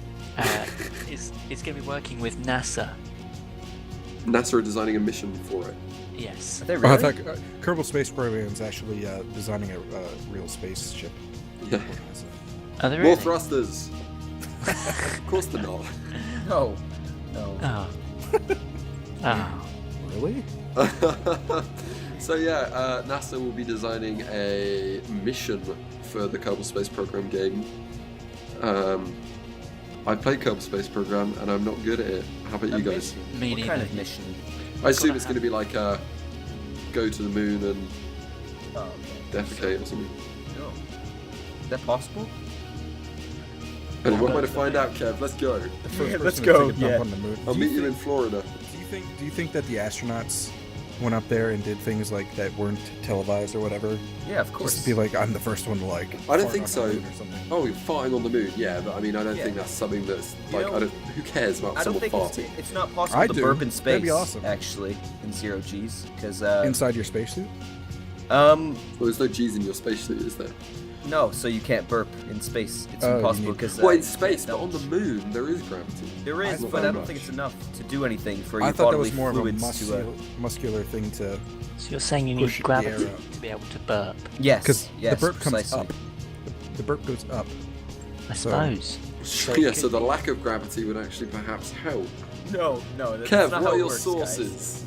Speaker 6: It's going to be working with NASA.
Speaker 2: NASA are designing a mission for it.
Speaker 6: Yes.
Speaker 1: Are they
Speaker 3: Oh,
Speaker 1: really?
Speaker 3: I thought Kerbal Space Program's actually designing a real spaceship.
Speaker 2: Yeah.
Speaker 6: Are there
Speaker 2: More
Speaker 6: really?
Speaker 2: thrusters. Of course they're not.
Speaker 1: No. No.
Speaker 6: Oh. Oh.
Speaker 3: Really?
Speaker 2: So yeah, NASA will be designing a mission for the Kerbal Space Program game. I played Kerbal Space Program and I'm not good at it. How about you guys?
Speaker 6: Me
Speaker 1: What
Speaker 6: neither.
Speaker 1: kind of mission?
Speaker 2: I assume it's going to be like go to the moon and
Speaker 1: Oh, okay.
Speaker 2: defecate or something.
Speaker 1: No. Is that possible?
Speaker 2: And what way to find out, Kev? Let's go.
Speaker 3: The first
Speaker 1: Yeah,
Speaker 3: person
Speaker 1: let's
Speaker 3: to
Speaker 1: go,
Speaker 3: take a dump
Speaker 1: yeah.
Speaker 3: on the moon.
Speaker 2: I'll meet you in Florida.
Speaker 3: Do you think that the astronauts went up there and did things like that weren't televised or whatever?
Speaker 1: Yeah, of
Speaker 3: Just
Speaker 1: course.
Speaker 3: to be like, I'm the first one to like.
Speaker 2: I don't
Speaker 3: fart
Speaker 2: think
Speaker 3: on
Speaker 2: so.
Speaker 3: the moon or something.
Speaker 2: Oh, you're farting on the moon, yeah, but I mean, I don't
Speaker 1: Yeah.
Speaker 2: think that's something that's
Speaker 1: You
Speaker 2: like,
Speaker 1: know,
Speaker 2: who cares about
Speaker 1: I don't
Speaker 2: someone
Speaker 1: think
Speaker 2: farting?
Speaker 1: it's not possible
Speaker 3: I
Speaker 1: to
Speaker 3: do.
Speaker 1: burp in space.
Speaker 3: That'd be awesome.
Speaker 1: Actually, in 0 G's, because
Speaker 3: Inside your spacesuit?
Speaker 2: Well, there's no G's in your spacesuit, is there?
Speaker 1: no, so you can't burp in space. It's
Speaker 3: Oh, you
Speaker 1: impossible
Speaker 3: need-
Speaker 1: because
Speaker 2: Well, in space, but on the moon, there is gravity.
Speaker 1: there is,
Speaker 3: I
Speaker 1: but I
Speaker 3: thought
Speaker 1: don't think
Speaker 3: much.
Speaker 1: it's enough to do anything for your
Speaker 3: I thought that
Speaker 1: bodily
Speaker 3: was more of a
Speaker 1: fluids to.
Speaker 3: muscular thing to.
Speaker 6: So you're saying you need
Speaker 3: Push the air
Speaker 6: gravity
Speaker 3: out.
Speaker 6: to be able to burp?
Speaker 1: Yes,
Speaker 3: Because
Speaker 1: yes,
Speaker 3: the burp comes
Speaker 1: precisely.
Speaker 3: up. The burp goes up.
Speaker 6: I suppose.
Speaker 2: Yeah, so the lack of gravity would actually perhaps help.
Speaker 1: No, that's
Speaker 2: Kev,
Speaker 1: not
Speaker 2: what
Speaker 1: how
Speaker 2: are
Speaker 1: it
Speaker 2: your
Speaker 1: works,
Speaker 2: sources?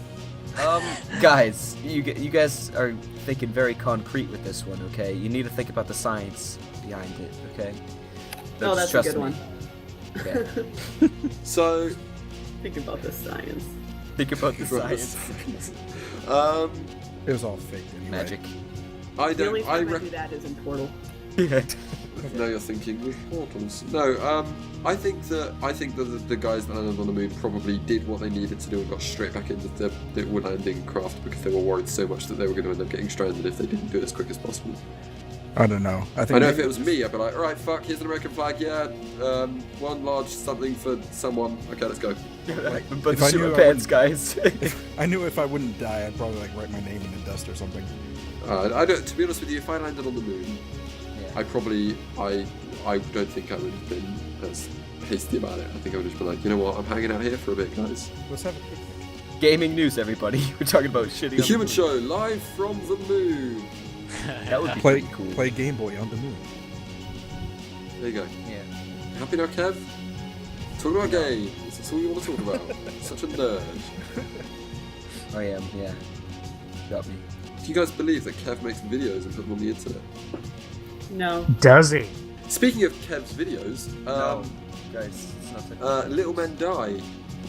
Speaker 1: Guys, you guys are thinking very concrete with this one, okay? You need to think about the science behind it, okay?
Speaker 4: Oh,
Speaker 1: Just
Speaker 4: that's a
Speaker 1: trust
Speaker 4: good
Speaker 1: me.
Speaker 4: one.
Speaker 1: Okay.
Speaker 2: So,
Speaker 4: Think about the science.
Speaker 1: Think about the science.
Speaker 3: It was all fake anyway.
Speaker 1: Magic.
Speaker 2: I
Speaker 4: The only
Speaker 2: don't. I
Speaker 4: time I do
Speaker 2: reckon.
Speaker 4: that is in Portal.
Speaker 2: Now you're thinking with portals. No, I think that the guys that landed on the moon probably did what they needed to do and got straight back into the landing craft because they were worried so much that they were going to end up getting stranded if they didn't do it as quick as possible.
Speaker 3: I don't know. I
Speaker 2: I
Speaker 3: think
Speaker 2: know if it was me, I'd be like, all right, fuck, here's an American flag, yeah, one large something for someone. Okay, let's go.
Speaker 1: But
Speaker 3: if I
Speaker 1: shit
Speaker 3: knew
Speaker 1: my
Speaker 3: I
Speaker 1: pants, guys.
Speaker 3: I knew if I wouldn't die, I'd probably like write my name in the dust or something.
Speaker 2: I don't. To be honest with you, if I landed on the moon,
Speaker 1: Yeah.
Speaker 2: I probably I don't think I would have been as hasty about it. I think I would have just been like, you know what, I'm hanging out here for a bit, guys.
Speaker 3: Let's have a picnic.
Speaker 1: Gaming news, everybody. We're talking about shitting.
Speaker 2: The
Speaker 1: on
Speaker 2: Human
Speaker 1: moon.
Speaker 2: Show live from the moon.
Speaker 1: That would be
Speaker 3: Play
Speaker 1: pretty cool.
Speaker 3: play Game Boy on the moon.
Speaker 2: There you go.
Speaker 1: Yeah.
Speaker 2: Happy now, Kev? Talk about games. That's all you want to talk about. Such a nerd.
Speaker 1: I am. Yeah. Got me.
Speaker 2: Do you guys believe that Kev makes videos and put them on the internet?
Speaker 4: No.
Speaker 5: Does he?
Speaker 2: Speaking of Kev's videos,
Speaker 1: No, guys, it's not
Speaker 2: Little Men Die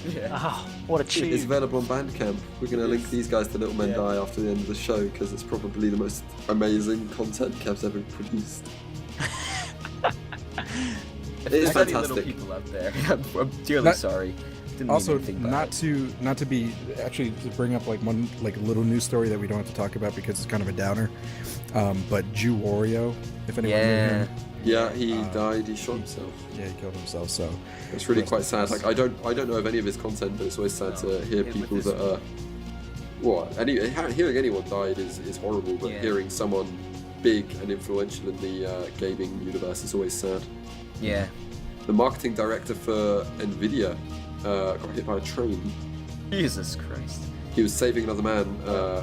Speaker 1: Yeah.
Speaker 6: Oh, what a
Speaker 2: is
Speaker 6: tune.
Speaker 2: available on Bandcamp. We're going to link these guys to Little Men
Speaker 1: Yeah.
Speaker 2: Die after the end of the show because it's probably the most amazing content Kev's ever produced.
Speaker 1: If
Speaker 2: It is
Speaker 1: there's any little
Speaker 2: fantastic.
Speaker 1: people out there, I'm dearly
Speaker 3: Not-
Speaker 1: sorry. Didn't
Speaker 3: Also,
Speaker 1: mean anything by
Speaker 3: not
Speaker 1: it.
Speaker 3: to be actually to bring up like one like little news story that we don't have to talk about because it's kind of a downer. But Jew Wario, if anyone knew
Speaker 1: Yeah.
Speaker 3: him,
Speaker 2: Yeah, he died. He shot himself.
Speaker 3: yeah, he killed himself. So
Speaker 2: It's really
Speaker 3: Rest
Speaker 2: quite
Speaker 3: in
Speaker 2: sad.
Speaker 3: peace.
Speaker 2: Like I don't know of any of his content, but it's always sad
Speaker 1: No.
Speaker 2: to hear
Speaker 1: Him
Speaker 2: people
Speaker 1: with
Speaker 2: that
Speaker 1: this
Speaker 2: are. Well, hearing anyone died is horrible, but
Speaker 1: Yeah.
Speaker 2: hearing someone big and influential in the gaming universe is always sad.
Speaker 1: Yeah.
Speaker 2: The marketing director for Nvidia got hit by a train.
Speaker 1: Jesus Christ.
Speaker 2: He was saving another man.
Speaker 1: Oh.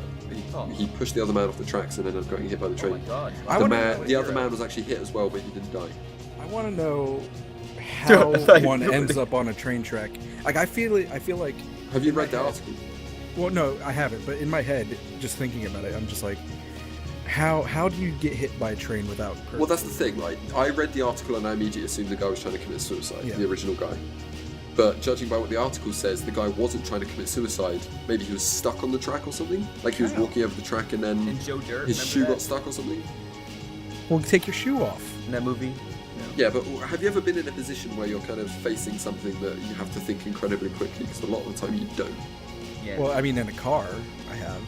Speaker 2: He pushed the other man off the tracks and ended up getting hit by the
Speaker 1: Oh my
Speaker 2: train.
Speaker 1: God.
Speaker 3: I
Speaker 2: The
Speaker 3: wanna
Speaker 2: man,
Speaker 3: know
Speaker 2: the other
Speaker 1: hero.
Speaker 2: man was actually hit as well, but he didn't die.
Speaker 3: I want to know how
Speaker 1: I thought you
Speaker 3: one
Speaker 1: were
Speaker 3: ends
Speaker 1: gonna-
Speaker 3: up on a train track. Like I feel like.
Speaker 2: Have you
Speaker 3: in my
Speaker 2: read the
Speaker 3: head-
Speaker 2: article?
Speaker 3: Well, no, I haven't. But in my head, just thinking about it, I'm just like, how do you get hit by a train without? Purpose?
Speaker 2: Well, that's the thing, right? I read the article and I immediately assumed the guy was trying to commit suicide,
Speaker 3: Yeah.
Speaker 2: the original guy. But judging by what the article says, the guy wasn't trying to commit suicide. Maybe he was stuck on the track or something. Like he was
Speaker 3: Wow.
Speaker 2: walking over the track and then
Speaker 1: And Joe Dirt.
Speaker 2: his
Speaker 1: remember
Speaker 2: shoe
Speaker 1: that?
Speaker 2: got stuck or something.
Speaker 3: Well, take your shoe off.
Speaker 1: In that movie.
Speaker 2: Yeah, but have you ever been in a position where you're kind of facing something that you have to think incredibly quickly? Because a lot of the time you don't.
Speaker 1: Yeah.
Speaker 3: Well, I mean, in a car, I have.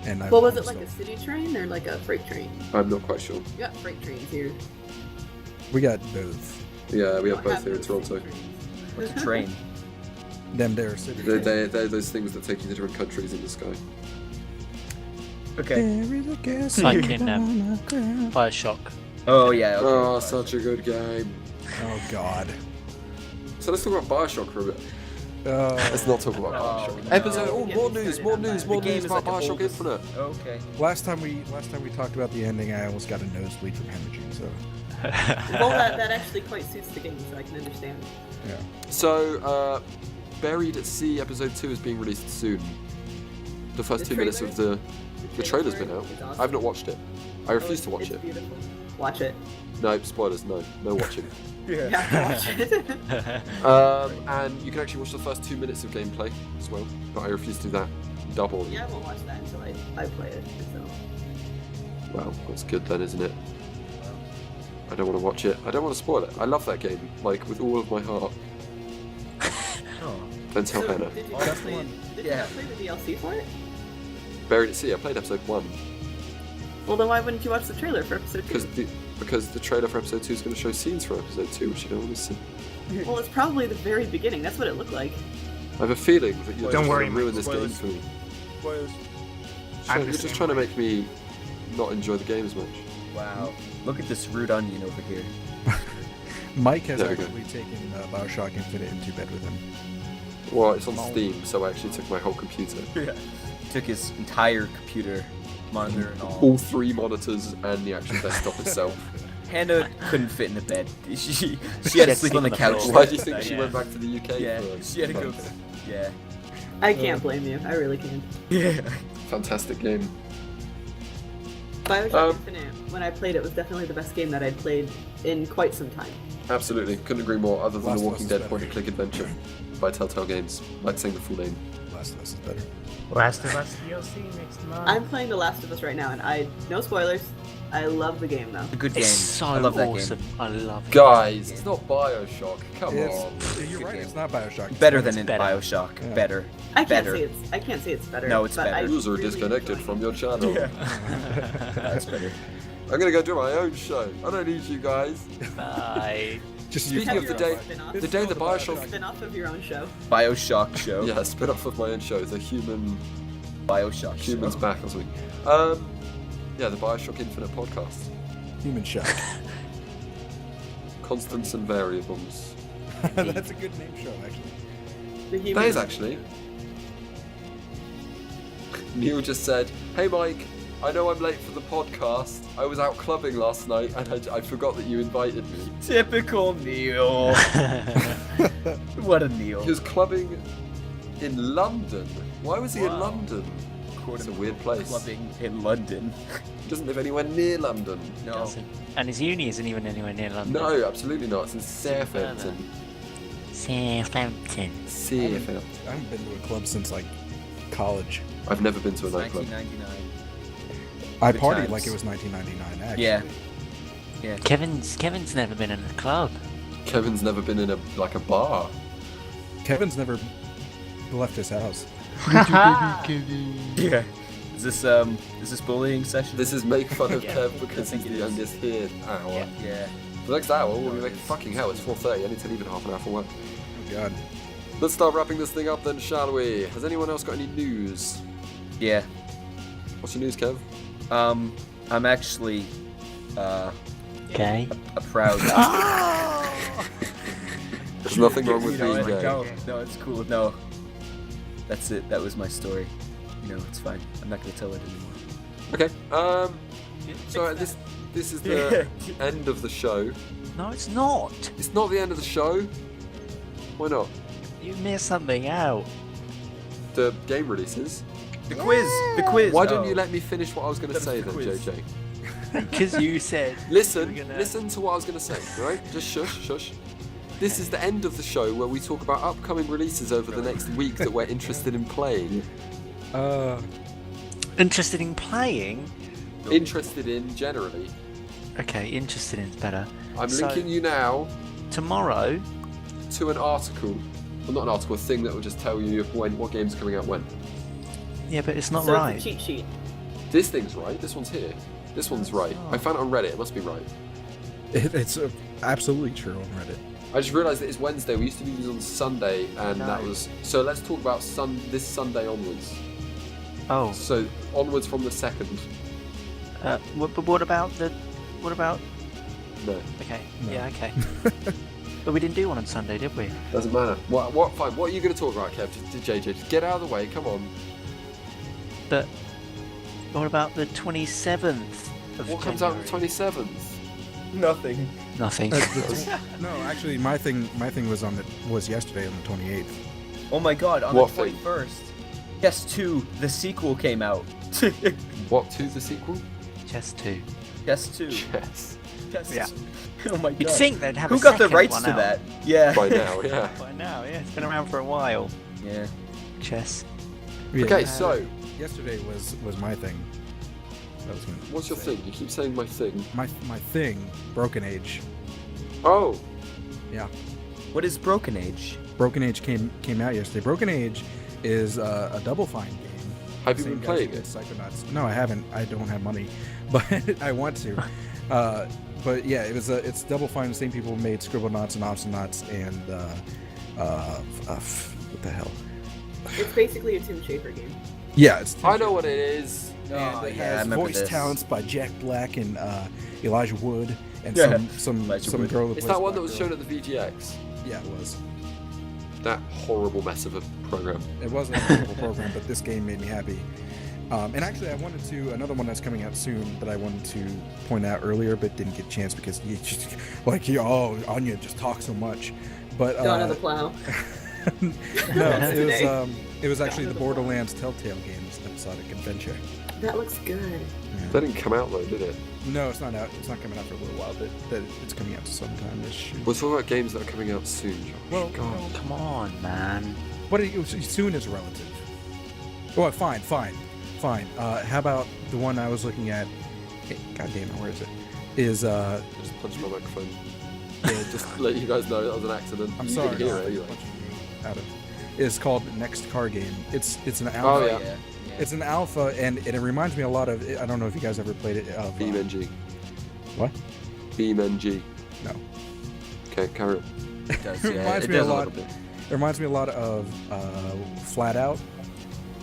Speaker 3: And
Speaker 4: Well, was
Speaker 3: I'm
Speaker 4: it like a
Speaker 3: still-
Speaker 4: city train or like a freight train?
Speaker 2: I'm not quite sure.
Speaker 4: We got freight trains here.
Speaker 3: We got both.
Speaker 2: Yeah, we have
Speaker 4: Don't
Speaker 2: both here in
Speaker 4: no
Speaker 2: Toronto.
Speaker 4: city trains.
Speaker 1: What's a train?
Speaker 3: Them there, city.
Speaker 2: They're those things that take you to different countries in the sky.
Speaker 1: Okay.
Speaker 3: There is a gas
Speaker 6: Like
Speaker 3: on
Speaker 6: in,
Speaker 3: the ground.
Speaker 6: Bioshock.
Speaker 1: Oh yeah. Okay.
Speaker 2: Oh, such a good game.
Speaker 3: Oh God.
Speaker 2: So let's talk about Bioshock for a bit. Let's not talk about
Speaker 1: Oh,
Speaker 2: Bioshock.
Speaker 1: no.
Speaker 2: Episode. Oh,
Speaker 4: Get
Speaker 2: more
Speaker 4: me
Speaker 2: news,
Speaker 4: started
Speaker 2: more
Speaker 4: on
Speaker 2: news,
Speaker 4: that.
Speaker 2: more
Speaker 1: The game
Speaker 2: news
Speaker 1: is
Speaker 2: about
Speaker 1: like the
Speaker 2: Bioshock
Speaker 1: oldest-
Speaker 2: Infinite.
Speaker 1: Okay.
Speaker 3: last time we talked about the ending, I almost got a nosebleed from hemorrhaging. So
Speaker 4: Well, that actually quite suits the game, so I can understand.
Speaker 3: Yeah.
Speaker 2: So, Buried at Sea episode 2 is being released soon. The first
Speaker 4: The
Speaker 2: 2 minutes of the trailer's
Speaker 4: for
Speaker 2: been
Speaker 4: it
Speaker 2: out.
Speaker 4: is awesome.
Speaker 2: I've not watched it. I refuse to watch
Speaker 4: it's
Speaker 2: it.
Speaker 4: Beautiful. Watch it.
Speaker 2: No, spoilers, no watching.
Speaker 4: You have to watch it.
Speaker 2: And you can actually watch the first 2 minutes of gameplay as well, but I refuse to do that. Double.
Speaker 4: Yeah, I won't watch that until I play it. So.
Speaker 2: Well, that's good then, isn't it? I don't want to watch it. I don't want to spoil it. I love that game, like, with all of my heart.
Speaker 1: Oh.
Speaker 2: Don't tell
Speaker 4: So,
Speaker 2: Hannah.
Speaker 4: did you
Speaker 3: That's
Speaker 4: not
Speaker 3: the
Speaker 4: play,
Speaker 3: one.
Speaker 4: did you
Speaker 1: Yeah.
Speaker 4: not play the DLC for it?
Speaker 2: Buried at Sea, I played episode 1.
Speaker 4: Well, then why wouldn't you watch the trailer for episode 2?
Speaker 2: Because the trailer for episode 2 is going to show scenes from episode 2, which you don't want to see.
Speaker 4: Well, it's probably the very beginning. That's what it looked like.
Speaker 2: I have a feeling that you're
Speaker 5: Don't
Speaker 2: just
Speaker 5: worry,
Speaker 2: trying to ruin
Speaker 5: Mike.
Speaker 2: this game
Speaker 1: Spoilers.
Speaker 2: for me.
Speaker 1: Spoilers.
Speaker 5: I'm the
Speaker 2: You're just
Speaker 5: same
Speaker 2: trying to
Speaker 5: way.
Speaker 2: make me not enjoy the game as much.
Speaker 1: Wow. Look at this root onion over here.
Speaker 3: Mike has
Speaker 2: There we go.
Speaker 3: actually taken Bioshock Infinite into bed with him.
Speaker 2: Well, it's on Steam, so I actually took my whole computer.
Speaker 1: Yeah. Took his entire computer, monitor and all.
Speaker 2: All 3 monitors and the actual desktop itself.
Speaker 1: Hannah couldn't fit in the bed. She had to sleep on the couch.
Speaker 6: floor.
Speaker 2: Why do you think
Speaker 1: that
Speaker 2: she
Speaker 1: night.
Speaker 2: went back to the UK
Speaker 1: Yeah,
Speaker 2: for
Speaker 1: she had to go.
Speaker 2: month?
Speaker 1: Yeah.
Speaker 4: I can't blame you. I really can't.
Speaker 1: Yeah.
Speaker 2: Fantastic game.
Speaker 4: Bioshock Infinite, when I played it, was definitely the best game that I'd played in quite some time.
Speaker 2: Absolutely. Couldn't agree more, other than
Speaker 3: Last
Speaker 2: The
Speaker 3: of Us
Speaker 2: Walking
Speaker 3: is
Speaker 2: Dead
Speaker 3: better.
Speaker 2: point-and-click adventure by Telltale Games. Like saying the full name.
Speaker 3: Last of Us is better.
Speaker 5: Last of Us DLC next month.
Speaker 4: I'm playing The Last of Us right now, and no spoilers. I love the game though.
Speaker 1: A good game.
Speaker 6: It's so
Speaker 1: I love that
Speaker 6: awesome.
Speaker 1: game.
Speaker 6: I love it.
Speaker 2: Guys, it's not Bioshock. Come
Speaker 3: It's,
Speaker 2: on.
Speaker 3: you're
Speaker 1: Good
Speaker 3: right,
Speaker 1: game.
Speaker 3: it's not Bioshock. It's
Speaker 1: Better
Speaker 3: better.
Speaker 1: than in
Speaker 6: better.
Speaker 1: Bioshock.
Speaker 3: Yeah.
Speaker 1: Better.
Speaker 4: I can't
Speaker 1: Better.
Speaker 4: say it's better.
Speaker 1: No, it's
Speaker 4: but I
Speaker 1: better.
Speaker 2: User
Speaker 4: really
Speaker 2: disconnected
Speaker 4: enjoy
Speaker 2: from
Speaker 4: it.
Speaker 2: your channel.
Speaker 1: That's better.
Speaker 2: I'm gonna go do my own show. I don't need you guys.
Speaker 6: Bye.
Speaker 3: Just
Speaker 2: Speaking
Speaker 4: Have
Speaker 2: of
Speaker 4: your
Speaker 2: the
Speaker 4: own
Speaker 2: day,
Speaker 4: spin-off.
Speaker 2: the day the Bioshock,
Speaker 4: Spin-off of your own show.
Speaker 1: Bioshock show.
Speaker 2: yeah, spin off of my own show, the
Speaker 1: Bioshock
Speaker 2: Human's
Speaker 1: show.
Speaker 2: Back or something. Yeah, the Bioshock Infinite podcast.
Speaker 3: Human Shock.
Speaker 2: Constants and variables.
Speaker 3: That's a good name show, actually.
Speaker 4: The
Speaker 2: That
Speaker 4: human.
Speaker 2: is actually. Neil just said, "Hey Mike, I know I'm late for the podcast. I was out clubbing last night and I forgot that you invited me."
Speaker 1: Typical Neil. What a Neil.
Speaker 2: He was clubbing in London. Why was he in
Speaker 1: Wow.
Speaker 2: London? It's a weird place.
Speaker 1: Clubbing in London.
Speaker 2: He doesn't live anywhere near London.
Speaker 1: No.
Speaker 6: Doesn't. And his uni isn't even anywhere near London.
Speaker 2: No, absolutely not. It's in Southampton.
Speaker 6: Southampton.
Speaker 2: Southampton.
Speaker 3: I haven't been to a club since like college.
Speaker 2: I've never been to a
Speaker 1: It's
Speaker 2: nightclub.
Speaker 1: 1999.
Speaker 3: I
Speaker 1: Good
Speaker 3: partied
Speaker 1: times.
Speaker 3: like it was 1999. Actually.
Speaker 1: Yeah. Yeah.
Speaker 6: Kevin's never been in a club.
Speaker 2: Kevin's never been in a bar.
Speaker 3: Kevin's never left his house.
Speaker 1: Yeah. Is this bullying session?
Speaker 2: This is make fun of
Speaker 6: Yeah,
Speaker 2: Kev because
Speaker 1: I
Speaker 2: he's
Speaker 1: think
Speaker 2: the
Speaker 1: it is.
Speaker 2: youngest here hour.
Speaker 6: Yeah.
Speaker 1: Yeah.
Speaker 2: The next hour we'll be making fucking hell. It's 4:30. I need to leave in half an hour for work.
Speaker 3: Oh god.
Speaker 2: Let's start wrapping this thing up then, shall we? Has anyone else got any news?
Speaker 1: Yeah.
Speaker 2: What's your news, Kev?
Speaker 1: I'm actually
Speaker 6: Okay.
Speaker 1: a proud.
Speaker 2: There's nothing wrong with
Speaker 1: You know
Speaker 2: being
Speaker 1: what?
Speaker 2: gay.
Speaker 1: No, it's cool. No. That's it. That was my story. You know, it's fine. I'm not gonna tell it anymore.
Speaker 2: Okay. So this is the end of the show.
Speaker 6: No, it's not.
Speaker 2: It's not the end of the show. Why not?
Speaker 6: You missed something out.
Speaker 2: The game releases.
Speaker 1: The quiz. The quiz.
Speaker 2: Why
Speaker 1: Oh.
Speaker 2: don't you let me finish what I was going to
Speaker 1: That was
Speaker 2: say
Speaker 1: the
Speaker 2: then,
Speaker 1: quiz.
Speaker 2: JJ?
Speaker 6: Because you said.
Speaker 2: Listen,
Speaker 6: We're gonna-
Speaker 2: listen to what I was going to say, right? Just shush. This is the end of the show where we talk about upcoming releases over the next week that we're interested in playing.
Speaker 6: Interested in playing?
Speaker 2: Interested in generally.
Speaker 6: Okay, interested in is better.
Speaker 2: I'm
Speaker 6: So-
Speaker 2: linking you now
Speaker 6: Tomorrow,
Speaker 2: to an article. Well, not an article, a thing that will just tell you what game's coming out when.
Speaker 6: yeah, but it's not
Speaker 4: So
Speaker 6: right.
Speaker 4: it's a cheat sheet.
Speaker 2: This thing's right. This one's here. This one's right. I found it on Reddit. It must be right.
Speaker 3: It's absolutely true on Reddit.
Speaker 2: I just realised that it's Wednesday. We used to do these on Sunday, and that
Speaker 6: No.
Speaker 2: was so. Let's talk about this Sunday onwards.
Speaker 6: Oh,
Speaker 2: So onwards from the 2nd.
Speaker 6: but what about the? What about?
Speaker 2: No,
Speaker 6: Okay,
Speaker 3: No.
Speaker 6: yeah, okay. But we didn't do one on Sunday, did we?
Speaker 2: doesn't matter. What? Fine. What are you going to talk about, Kev? Just JJ, just get out of the way. Come on.
Speaker 6: But what about the 27th of
Speaker 2: What comes out on
Speaker 6: January?
Speaker 2: the 27th?
Speaker 1: Nothing.
Speaker 6: Nothing.
Speaker 3: No, actually, my thing was yesterday on the 28th.
Speaker 1: Oh my god, on
Speaker 2: What
Speaker 1: the
Speaker 2: thing?
Speaker 1: 21st. Chess 2, the sequel came out.
Speaker 2: What, to the sequel?
Speaker 6: Chess 2.
Speaker 1: Chess 2.
Speaker 2: Chess.
Speaker 1: Chess
Speaker 6: Yeah.
Speaker 1: 2. Oh my god.
Speaker 6: You'd think they'd have
Speaker 1: Who
Speaker 6: a
Speaker 1: got the
Speaker 6: second
Speaker 1: rights
Speaker 6: one
Speaker 1: to
Speaker 6: out
Speaker 1: that? Yeah.
Speaker 2: By now, yeah.
Speaker 6: By now, yeah. It's been around for a while.
Speaker 1: Yeah.
Speaker 6: Chess.
Speaker 3: Yeah,
Speaker 2: Okay, so,
Speaker 3: yesterday was my thing. I was gonna
Speaker 2: what's your
Speaker 3: say.
Speaker 2: thing? You keep saying my thing.
Speaker 3: My thing, Broken Age.
Speaker 2: Oh,
Speaker 3: Yeah,
Speaker 1: What is Broken Age?
Speaker 3: Broken Age came out yesterday. Broken Age is a Double Fine game.
Speaker 2: have you
Speaker 3: Same
Speaker 2: been
Speaker 3: guys
Speaker 2: playing
Speaker 3: who did
Speaker 2: it?
Speaker 3: Psychonauts. No, I haven't. I don't have money, but I want to. But yeah, it's Double Fine. The same people who made Scribblenauts and Obstinauts and what the hell?
Speaker 4: It's basically a Tim Schafer game.
Speaker 3: Yeah, it's.
Speaker 2: I know what it is.
Speaker 3: And
Speaker 1: Oh,
Speaker 3: it
Speaker 1: yeah, I
Speaker 3: has
Speaker 1: remember
Speaker 3: voice
Speaker 1: this.
Speaker 3: talents by Jack Black and Elijah Wood and
Speaker 1: Yeah,
Speaker 3: some
Speaker 1: Elijah Wood.
Speaker 3: girl.
Speaker 2: It's that one that was shown at the VGX.
Speaker 3: Yeah, it was.
Speaker 2: That horrible mess of a program.
Speaker 3: It wasn't a horrible program, but this game made me happy. And actually, I wanted to another one that's coming out soon that I wanted to point out earlier, but didn't get a chance because you just Anya just talks so much. But
Speaker 4: Dawn of the Plow.
Speaker 3: no, it was actually the Borderlands Telltale games episodic adventure.
Speaker 4: That looks good.
Speaker 2: That didn't come out though, did it?
Speaker 3: No, it's not out. It's not coming out for a little while, but it's coming out sometime this year.
Speaker 2: We're talking about games that are coming out soon, Josh.
Speaker 3: Well,
Speaker 2: God.
Speaker 6: Come on, man.
Speaker 3: But soon is relative. Oh, fine. How about the one I was looking at? God damn it, where is it? Is
Speaker 2: Just punch my microphone. Yeah, just to let you guys know that was an accident.
Speaker 3: I'm
Speaker 2: you
Speaker 3: sorry.
Speaker 2: Can hear
Speaker 3: no,
Speaker 2: it anyway.
Speaker 3: punching me out of. It's called Next Car Game. It's an alpha.
Speaker 2: Oh, yeah.
Speaker 3: It's an alpha, and it reminds me a lot of. I don't know if you guys ever played it. Of,
Speaker 2: BeamNG.
Speaker 3: What?
Speaker 2: BeamNG.
Speaker 3: No.
Speaker 2: Okay, carry on.
Speaker 1: It does,
Speaker 3: It
Speaker 1: yeah.
Speaker 3: reminds
Speaker 1: It
Speaker 3: me a
Speaker 1: does a
Speaker 3: lot.
Speaker 1: little bit.
Speaker 3: It reminds me a lot of Flat Out.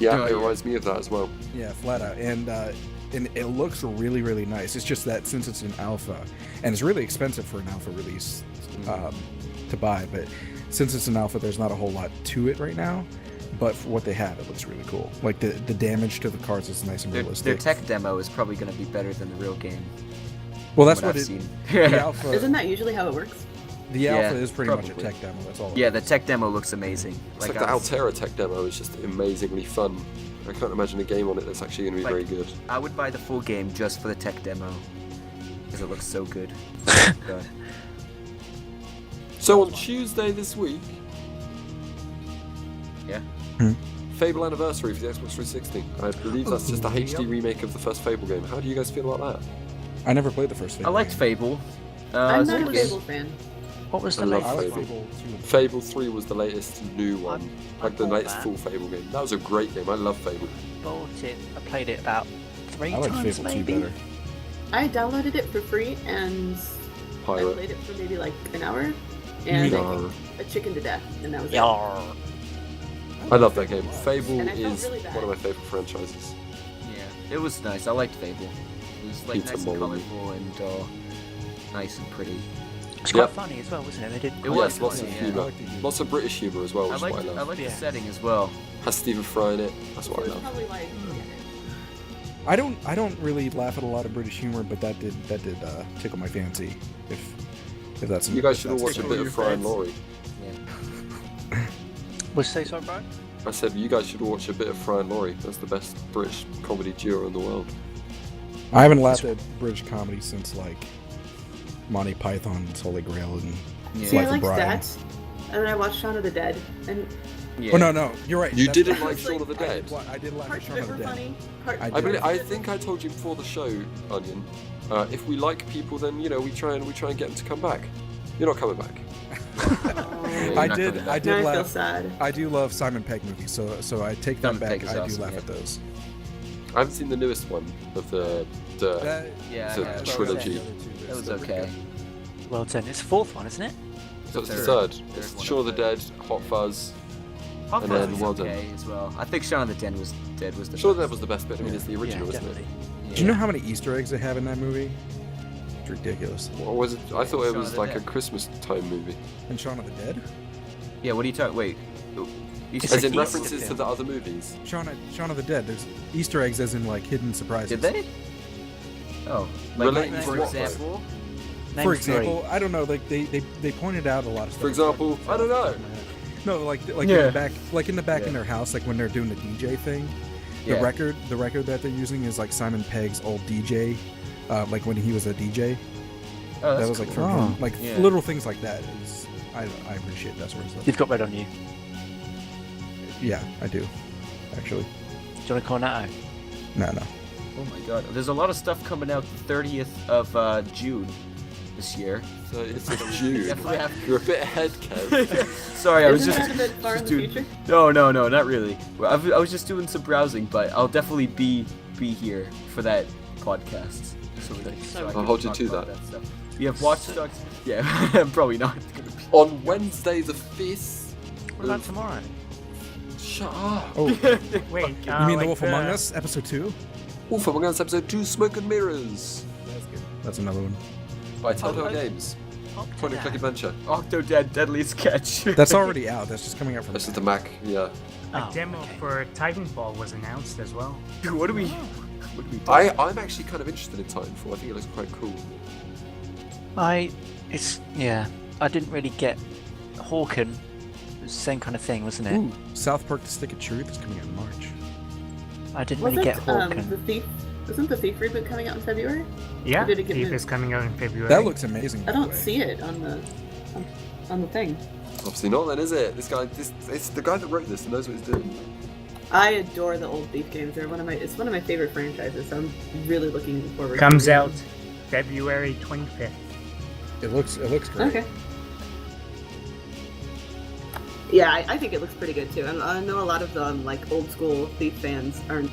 Speaker 2: Yeah,
Speaker 1: Oh,
Speaker 2: it
Speaker 1: yeah.
Speaker 2: reminds me of that as well.
Speaker 3: Yeah, Flat Out, and it looks really, really nice. It's just that since it's an alpha, and it's really expensive for an alpha release to buy, but since it's an alpha, there's not a whole lot to it right now. But for what they have, it looks really cool. Like the damage to the cars is nice and
Speaker 1: Their
Speaker 3: realistic.
Speaker 1: tech demo is probably going to be better than the real game.
Speaker 3: Well, that's
Speaker 1: from
Speaker 3: what
Speaker 1: I've
Speaker 3: it.
Speaker 1: seen.
Speaker 3: The alpha.
Speaker 4: Isn't that usually how it works?
Speaker 3: The
Speaker 1: Yeah,
Speaker 3: alpha is pretty much a
Speaker 1: probably.
Speaker 3: tech demo. That's all. it
Speaker 1: Yeah,
Speaker 3: is.
Speaker 1: the tech demo looks amazing.
Speaker 2: It's like the
Speaker 1: I was-
Speaker 2: Altera tech demo is just amazingly fun. I can't imagine a game on it that's actually going to be
Speaker 1: Like-
Speaker 2: very good.
Speaker 1: I would buy the full game just for the tech demo. Because it looks so good. God.
Speaker 2: So on Tuesday this week,
Speaker 1: Yeah.
Speaker 2: Fable Anniversary for the Xbox 360. I believe that's just a HD remake of the first Fable game. How do you guys feel about that?
Speaker 3: I never played the first
Speaker 1: I
Speaker 3: Fable.
Speaker 1: liked
Speaker 3: game.
Speaker 1: Fable.
Speaker 4: I'm
Speaker 1: It's
Speaker 4: not a
Speaker 1: good game.
Speaker 4: Fable fan.
Speaker 6: What was the
Speaker 2: I love
Speaker 3: I
Speaker 6: latest?
Speaker 3: like
Speaker 2: Fable.
Speaker 3: Fable 2 and
Speaker 2: Fable 3 was the latest new one.
Speaker 6: I
Speaker 2: Like the
Speaker 6: bought
Speaker 2: latest
Speaker 6: that.
Speaker 2: full Fable game. That was a great game. I love Fable.
Speaker 6: Bought it. I played it about 3
Speaker 3: I like
Speaker 6: times
Speaker 3: Fable 2
Speaker 6: maybe.
Speaker 3: better.
Speaker 4: I downloaded it for free and I
Speaker 2: Pirate.
Speaker 4: played it for maybe like an hour, and I
Speaker 2: Yar.
Speaker 4: kicked a chicken to death, and that was it.
Speaker 6: Yar.
Speaker 2: I love that game. Fable
Speaker 4: And I felt
Speaker 2: is
Speaker 4: really bad.
Speaker 2: one of my favorite franchises.
Speaker 1: Yeah, it was nice. I liked Fable. It was like
Speaker 2: Pizza
Speaker 1: nice and
Speaker 2: Molly.
Speaker 1: colorful and nice and pretty.
Speaker 6: It's quite
Speaker 2: Yep.
Speaker 6: funny as well, wasn't it? They did.
Speaker 1: It
Speaker 6: quite
Speaker 1: was
Speaker 2: Yes, lots
Speaker 1: funny,
Speaker 2: of
Speaker 1: yeah.
Speaker 3: I
Speaker 2: humour.
Speaker 3: like the humor.
Speaker 2: Lots of British humour as well,
Speaker 1: I
Speaker 2: which is what I
Speaker 1: liked
Speaker 2: love.
Speaker 1: the
Speaker 6: Yeah.
Speaker 1: setting as well.
Speaker 2: Has Stephen Fry in it. That's what I
Speaker 4: It was
Speaker 2: love.
Speaker 4: probably like
Speaker 3: I don't really laugh at a lot of British humor, but that did tickle my fancy. If that's
Speaker 2: You guys should all
Speaker 3: that's
Speaker 2: watch a bit of Fry and Laurie.
Speaker 1: Yeah.
Speaker 6: Was say sorry, Brian?
Speaker 2: I said you guys should all watch a bit of Fry and Laurie. That's the best British comedy duo in the world.
Speaker 3: I haven't laughed at British comedy since like Monty Python's Holy Grail and
Speaker 1: Yeah.
Speaker 4: See, I
Speaker 3: Life of
Speaker 4: liked
Speaker 3: Brian.
Speaker 4: that, and then I watched Shaun of the Dead, and
Speaker 1: Yeah.
Speaker 3: Oh no, you're right.
Speaker 2: You
Speaker 3: That's-
Speaker 2: didn't like
Speaker 4: It's
Speaker 2: Shaun
Speaker 4: like-
Speaker 2: of the Dead?
Speaker 3: I did laugh at
Speaker 4: parts
Speaker 3: Shaun
Speaker 4: of
Speaker 3: of
Speaker 4: it
Speaker 3: the
Speaker 4: were
Speaker 3: Dead.
Speaker 4: funny. Parts
Speaker 3: I
Speaker 2: I,
Speaker 3: did.
Speaker 2: really,
Speaker 4: parts
Speaker 2: I
Speaker 4: of it-
Speaker 2: think I told you before the show, Onion. If we like people, then we try and get them to come back. You're not coming back.
Speaker 3: I
Speaker 1: not
Speaker 3: did.
Speaker 1: coming
Speaker 3: I
Speaker 1: back.
Speaker 3: did
Speaker 4: Now I feel
Speaker 3: laugh.
Speaker 4: sad.
Speaker 3: I do love Simon Pegg movies, so I take them
Speaker 1: Simon
Speaker 3: back.
Speaker 1: Pegg is
Speaker 3: I do
Speaker 1: awesome,
Speaker 3: laugh
Speaker 1: yeah.
Speaker 3: at those.
Speaker 2: I haven't seen the newest one of the
Speaker 3: That,
Speaker 1: Yeah,
Speaker 2: It's a
Speaker 1: I have.
Speaker 2: trilogy.
Speaker 1: That was okay.
Speaker 6: Well done. It's the fourth one, isn't it?
Speaker 2: so it's the
Speaker 1: Third.
Speaker 2: third.
Speaker 1: Third
Speaker 2: It's
Speaker 1: one.
Speaker 2: Shaun of the Dead, Hot Fuzz.
Speaker 1: Hot
Speaker 2: And
Speaker 1: Fuzz
Speaker 2: then
Speaker 1: was
Speaker 2: well done.
Speaker 1: okay as well. I think Shaun of the Dead was the
Speaker 2: Shaun of the Dead
Speaker 1: best.
Speaker 2: was the best bit. I mean, it's the original,
Speaker 6: yeah,
Speaker 2: isn't
Speaker 6: definitely.
Speaker 1: Yeah.
Speaker 3: do you know how many Easter eggs they have in that movie? It's ridiculous.
Speaker 2: it? What was it? I thought it
Speaker 1: Shaun
Speaker 2: was
Speaker 1: of the
Speaker 2: like a
Speaker 1: Dead.
Speaker 2: Christmas time movie.
Speaker 3: And Shaun of the Dead?
Speaker 1: Yeah, what are you talking? Wait.
Speaker 6: It's
Speaker 2: As
Speaker 6: a
Speaker 2: in
Speaker 6: Easter
Speaker 2: references to
Speaker 6: film.
Speaker 2: the other movies.
Speaker 3: Shaun of the Dead. There's Easter eggs as in like hidden surprises.
Speaker 1: Did they? Oh, like
Speaker 2: Relating
Speaker 1: for
Speaker 2: to what, though?
Speaker 1: example.
Speaker 6: Name
Speaker 3: for
Speaker 6: three.
Speaker 3: example, I don't know. Like they pointed out a lot of stuff.
Speaker 2: For example, I don't know.
Speaker 3: No, like in
Speaker 1: Yeah.
Speaker 3: the back,
Speaker 1: Yeah.
Speaker 3: in their house, like when they're doing the DJ thing. The
Speaker 1: Yeah.
Speaker 3: record that they're using is like Simon Pegg's old DJ, like when he was a DJ.
Speaker 1: Oh,
Speaker 3: That
Speaker 1: that's
Speaker 3: was like
Speaker 1: cool.
Speaker 3: from him. Like
Speaker 1: Yeah.
Speaker 3: little things like that. Is I appreciate that sort of stuff.
Speaker 6: You've got red on you.
Speaker 3: Yeah, I do. Actually,
Speaker 6: Do you want a cornetto?
Speaker 3: no.
Speaker 1: Oh my god. There's a lot of stuff coming out the 30th of June this year.
Speaker 2: So it's a June.
Speaker 1: Definitely have.
Speaker 2: You're a bit ahead, Kev.
Speaker 1: Sorry, I was
Speaker 4: Isn't
Speaker 1: just.
Speaker 4: that a bit far in
Speaker 1: just
Speaker 4: the
Speaker 1: doing-
Speaker 4: future?
Speaker 1: No, not really. Well, I was just doing some browsing, but I'll definitely be here for that podcast. So I
Speaker 2: I'll
Speaker 1: can
Speaker 2: hold you
Speaker 1: talk
Speaker 2: to
Speaker 1: about
Speaker 2: that.
Speaker 1: stuff. We have Watch Dogs. Yeah, I'm probably not gonna be.
Speaker 2: On Wednesday the 5th.
Speaker 6: What about tomorrow?
Speaker 2: Shut up.
Speaker 3: Oh, you
Speaker 5: Wait,
Speaker 3: mean
Speaker 5: like
Speaker 3: The Wolf Among Us episode 2?
Speaker 2: Wolf Among Us episode 2, Smoke and Mirrors.
Speaker 3: That's good. That's another one.
Speaker 2: By Telltale
Speaker 6: Oh,
Speaker 2: Games. Point and click adventure.
Speaker 1: Octodad Deadly Sketch.
Speaker 3: That's already out. That's just coming out from.
Speaker 2: This is the Mac, yeah.
Speaker 5: A
Speaker 6: Oh,
Speaker 5: demo
Speaker 6: okay.
Speaker 5: for Titanfall was announced as well.
Speaker 1: What do we? What do we do?
Speaker 2: I'm actually kind of interested in Titanfall. I think it looks quite cool.
Speaker 6: I didn't really get Hawken. It was the same kind of thing, wasn't it?
Speaker 3: Ooh, South Park: The Stick of Truth is coming out in March.
Speaker 6: I didn't really get Hawken.
Speaker 4: the Thief? Isn't the Thief reboot coming out in February?
Speaker 5: Yeah,
Speaker 4: Or did it get
Speaker 5: Thief
Speaker 4: moved?
Speaker 5: is coming out in February.
Speaker 3: That looks amazing.
Speaker 4: I
Speaker 3: by the
Speaker 4: don't
Speaker 3: way.
Speaker 4: see it on the thing.
Speaker 2: Obviously not then, is it? It's the guy that wrote this and knows what he's doing.
Speaker 4: I adore the old Thief games. It's one of my favorite franchises. So I'm really looking forward.
Speaker 5: Comes
Speaker 4: to it.
Speaker 5: out February 25th.
Speaker 3: It looks great.
Speaker 4: Okay. Yeah, I think it looks pretty good too. I know a lot of the like old school Thief fans aren't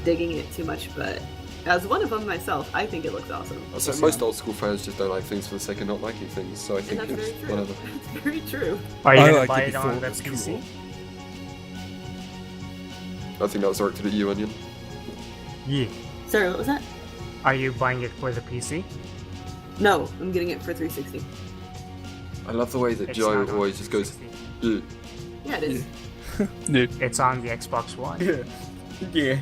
Speaker 4: digging it too much, but as one of them myself, I think it looks awesome.
Speaker 2: So most old school fans just don't like things for the sake of not liking things, so I
Speaker 4: And
Speaker 2: think
Speaker 4: that's
Speaker 2: it's
Speaker 4: very true.
Speaker 2: whatever.
Speaker 4: That's very true.
Speaker 5: Are you
Speaker 3: I
Speaker 5: gonna
Speaker 3: like
Speaker 5: buy
Speaker 3: it
Speaker 5: it
Speaker 3: before
Speaker 5: on
Speaker 3: it
Speaker 5: the
Speaker 3: was
Speaker 5: PC?
Speaker 3: cool.
Speaker 2: I think that was directed at you, Onion.
Speaker 5: Yeah.
Speaker 4: Sorry, what was that?
Speaker 5: Are you buying it for the PC?
Speaker 4: No, I'm getting it for 360.
Speaker 2: I love the way that
Speaker 5: It's
Speaker 2: Joe
Speaker 5: not on
Speaker 2: always just goes,
Speaker 5: 360.
Speaker 2: "Ugh."
Speaker 4: Yeah, it is.
Speaker 5: It's on the Xbox One.
Speaker 1: Yeah. Yeah.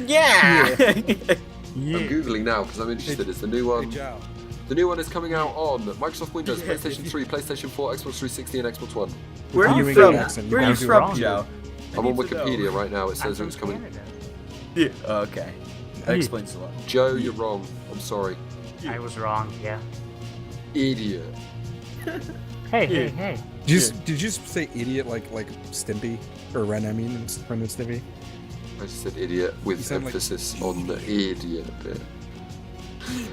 Speaker 5: Yeah.
Speaker 2: I'm googling now because I'm interested. It's the new one.
Speaker 3: Good job.
Speaker 2: The new one is coming out on Microsoft Windows, PlayStation 3, PlayStation 4, Xbox 360, and Xbox One.
Speaker 1: Where are
Speaker 3: New
Speaker 1: you
Speaker 3: England
Speaker 1: from?
Speaker 3: accent,
Speaker 1: Where are you
Speaker 3: gotta do it.
Speaker 1: from,
Speaker 5: wrong.
Speaker 1: Joe?
Speaker 2: I'm on
Speaker 1: need to know.
Speaker 2: Wikipedia right now. It
Speaker 5: I'm
Speaker 2: says
Speaker 5: from
Speaker 2: it's coming.
Speaker 5: Canada.
Speaker 1: Yeah. Oh, okay. That explains a lot.
Speaker 2: Joe, you're wrong. I'm sorry.
Speaker 5: I was wrong, yeah.
Speaker 2: Idiot.
Speaker 5: Hey.
Speaker 3: Did you just say idiot like Stimpy or Ren? I mean, Ren and Stimpy.
Speaker 2: I just said idiot
Speaker 3: You
Speaker 2: with
Speaker 3: sound like-
Speaker 2: emphasis on the idiot bit.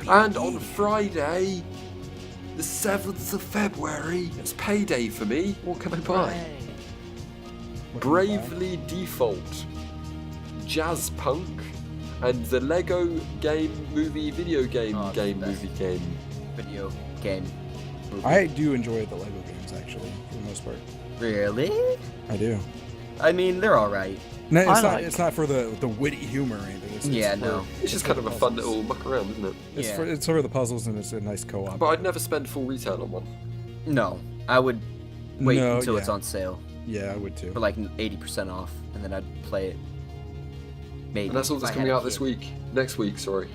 Speaker 2: And on Friday, the 7th of February, it's payday for me. What can I buy?
Speaker 3: What can you buy?
Speaker 2: Bravely Default, Jazz Punk, and the Lego video game
Speaker 1: Oh,
Speaker 2: game
Speaker 1: that's-
Speaker 2: movie game.
Speaker 1: Video game. Movie.
Speaker 3: I do enjoy the Lego games actually, for the most part.
Speaker 1: Really?
Speaker 3: I do.
Speaker 1: I mean, they're all right.
Speaker 3: No, it's
Speaker 6: I
Speaker 3: not.
Speaker 6: like-
Speaker 3: It's not for the witty humor or anything. It's
Speaker 1: Yeah,
Speaker 3: for-
Speaker 1: no.
Speaker 2: It's just
Speaker 3: for
Speaker 2: kind of
Speaker 3: the
Speaker 2: a fun
Speaker 3: puzzles.
Speaker 2: little muck around, isn't it?
Speaker 3: It's
Speaker 1: Yeah.
Speaker 3: for it's sort of the puzzles and it's a nice co-op.
Speaker 2: But I'd never spend full retail on one.
Speaker 1: No, I would wait
Speaker 3: No,
Speaker 1: until
Speaker 3: yeah.
Speaker 1: it's on sale
Speaker 3: Yeah, I would too.
Speaker 1: for like 80% off, and then I'd play it. Maybe.
Speaker 2: And that's all
Speaker 1: if
Speaker 2: that's
Speaker 1: I
Speaker 2: coming
Speaker 1: had a
Speaker 2: out this
Speaker 1: kid.
Speaker 2: week. Next week, sorry.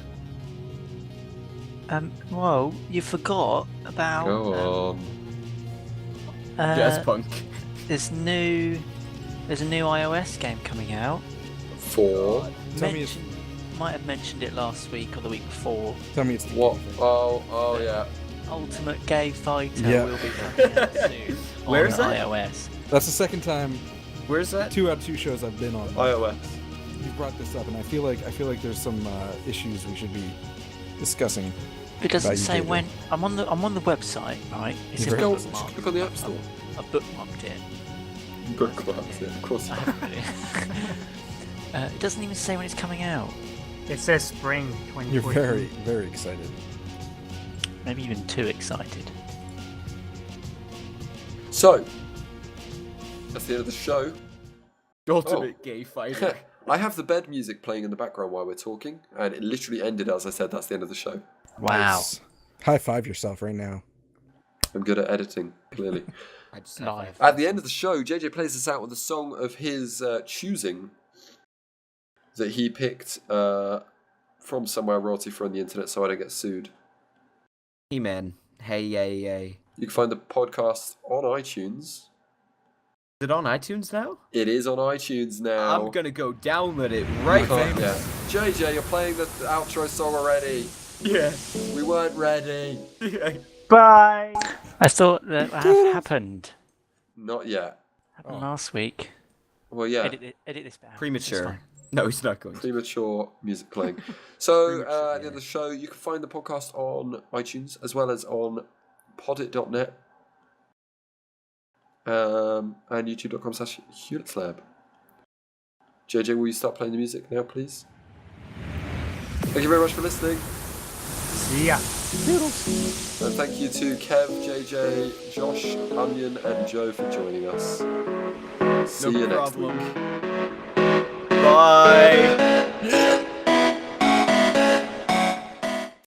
Speaker 6: Well, you forgot about.
Speaker 2: Go on.
Speaker 1: Jazz Punk.
Speaker 6: There's a new iOS game coming out.
Speaker 2: 4.
Speaker 3: Tell me it's-
Speaker 6: Might have mentioned it last week or the week before.
Speaker 3: Tell me it's the
Speaker 2: What?
Speaker 3: thing.
Speaker 2: Oh yeah.
Speaker 6: Ultimate Gay Fighter
Speaker 3: Yeah.
Speaker 6: will be coming out soon
Speaker 1: Where's
Speaker 6: on
Speaker 1: that?
Speaker 6: iOS.
Speaker 3: That's the second time,
Speaker 1: Where's that?
Speaker 3: 2 out of 2 shows I've been on.
Speaker 2: iOS.
Speaker 3: You brought this up, and I feel like there's some issues we should be discussing.
Speaker 6: It doesn't
Speaker 3: About you,
Speaker 6: say
Speaker 3: David.
Speaker 6: when. I'm on the website, right? It's
Speaker 3: You're
Speaker 6: in
Speaker 3: very-
Speaker 6: the
Speaker 2: Go
Speaker 6: bookmark.
Speaker 2: click on the App Store.
Speaker 6: I bookmarked it.
Speaker 2: Bookmarks, yeah, of course.
Speaker 6: I haven't really. It doesn't even say when it's coming out.
Speaker 5: It says spring 2014.
Speaker 3: You're very, very excited.
Speaker 6: Maybe even too excited.
Speaker 2: So, that's the end of the show.
Speaker 1: Ultimate Gay Fighter.
Speaker 2: I have the bed music playing in the background while we're talking, and it literally ended as I said that's the end of the show.
Speaker 6: Wow.
Speaker 3: Nice. High five yourself right now.
Speaker 2: I'm good at editing, clearly.
Speaker 1: I just
Speaker 6: Live.
Speaker 2: At the end of the show, JJ plays us out with a song of his choosing that he picked from somewhere royalty-free on the internet so I don't get sued.
Speaker 1: He-Man. Hey, yay, yay.
Speaker 2: You can find the podcast on iTunes.
Speaker 1: Is it on iTunes now?
Speaker 2: It is on iTunes now.
Speaker 1: I'm gonna go download it right now.
Speaker 2: Yeah. JJ, you're playing the outro song already.
Speaker 1: Yeah.
Speaker 2: We weren't ready.
Speaker 5: Bye.
Speaker 6: I thought that happened.
Speaker 2: Not yet.
Speaker 6: Happened last week.
Speaker 2: Well, yeah.
Speaker 6: Edit this bit out. It's
Speaker 1: Premature.
Speaker 6: fine.
Speaker 1: No, he's not going to.
Speaker 2: Premature music playing. So,
Speaker 1: Premature,
Speaker 2: at the end of the show, you can find the podcast on iTunes as well as on podit.net and youtube.com/Hewlett'sLab. JJ, will you start playing the music now, please? Thank you very much for listening.
Speaker 5: See ya.
Speaker 2: And thank you to Kev, JJ, Josh, Onion, and Joe for joining us. See you next week.
Speaker 1: Bye.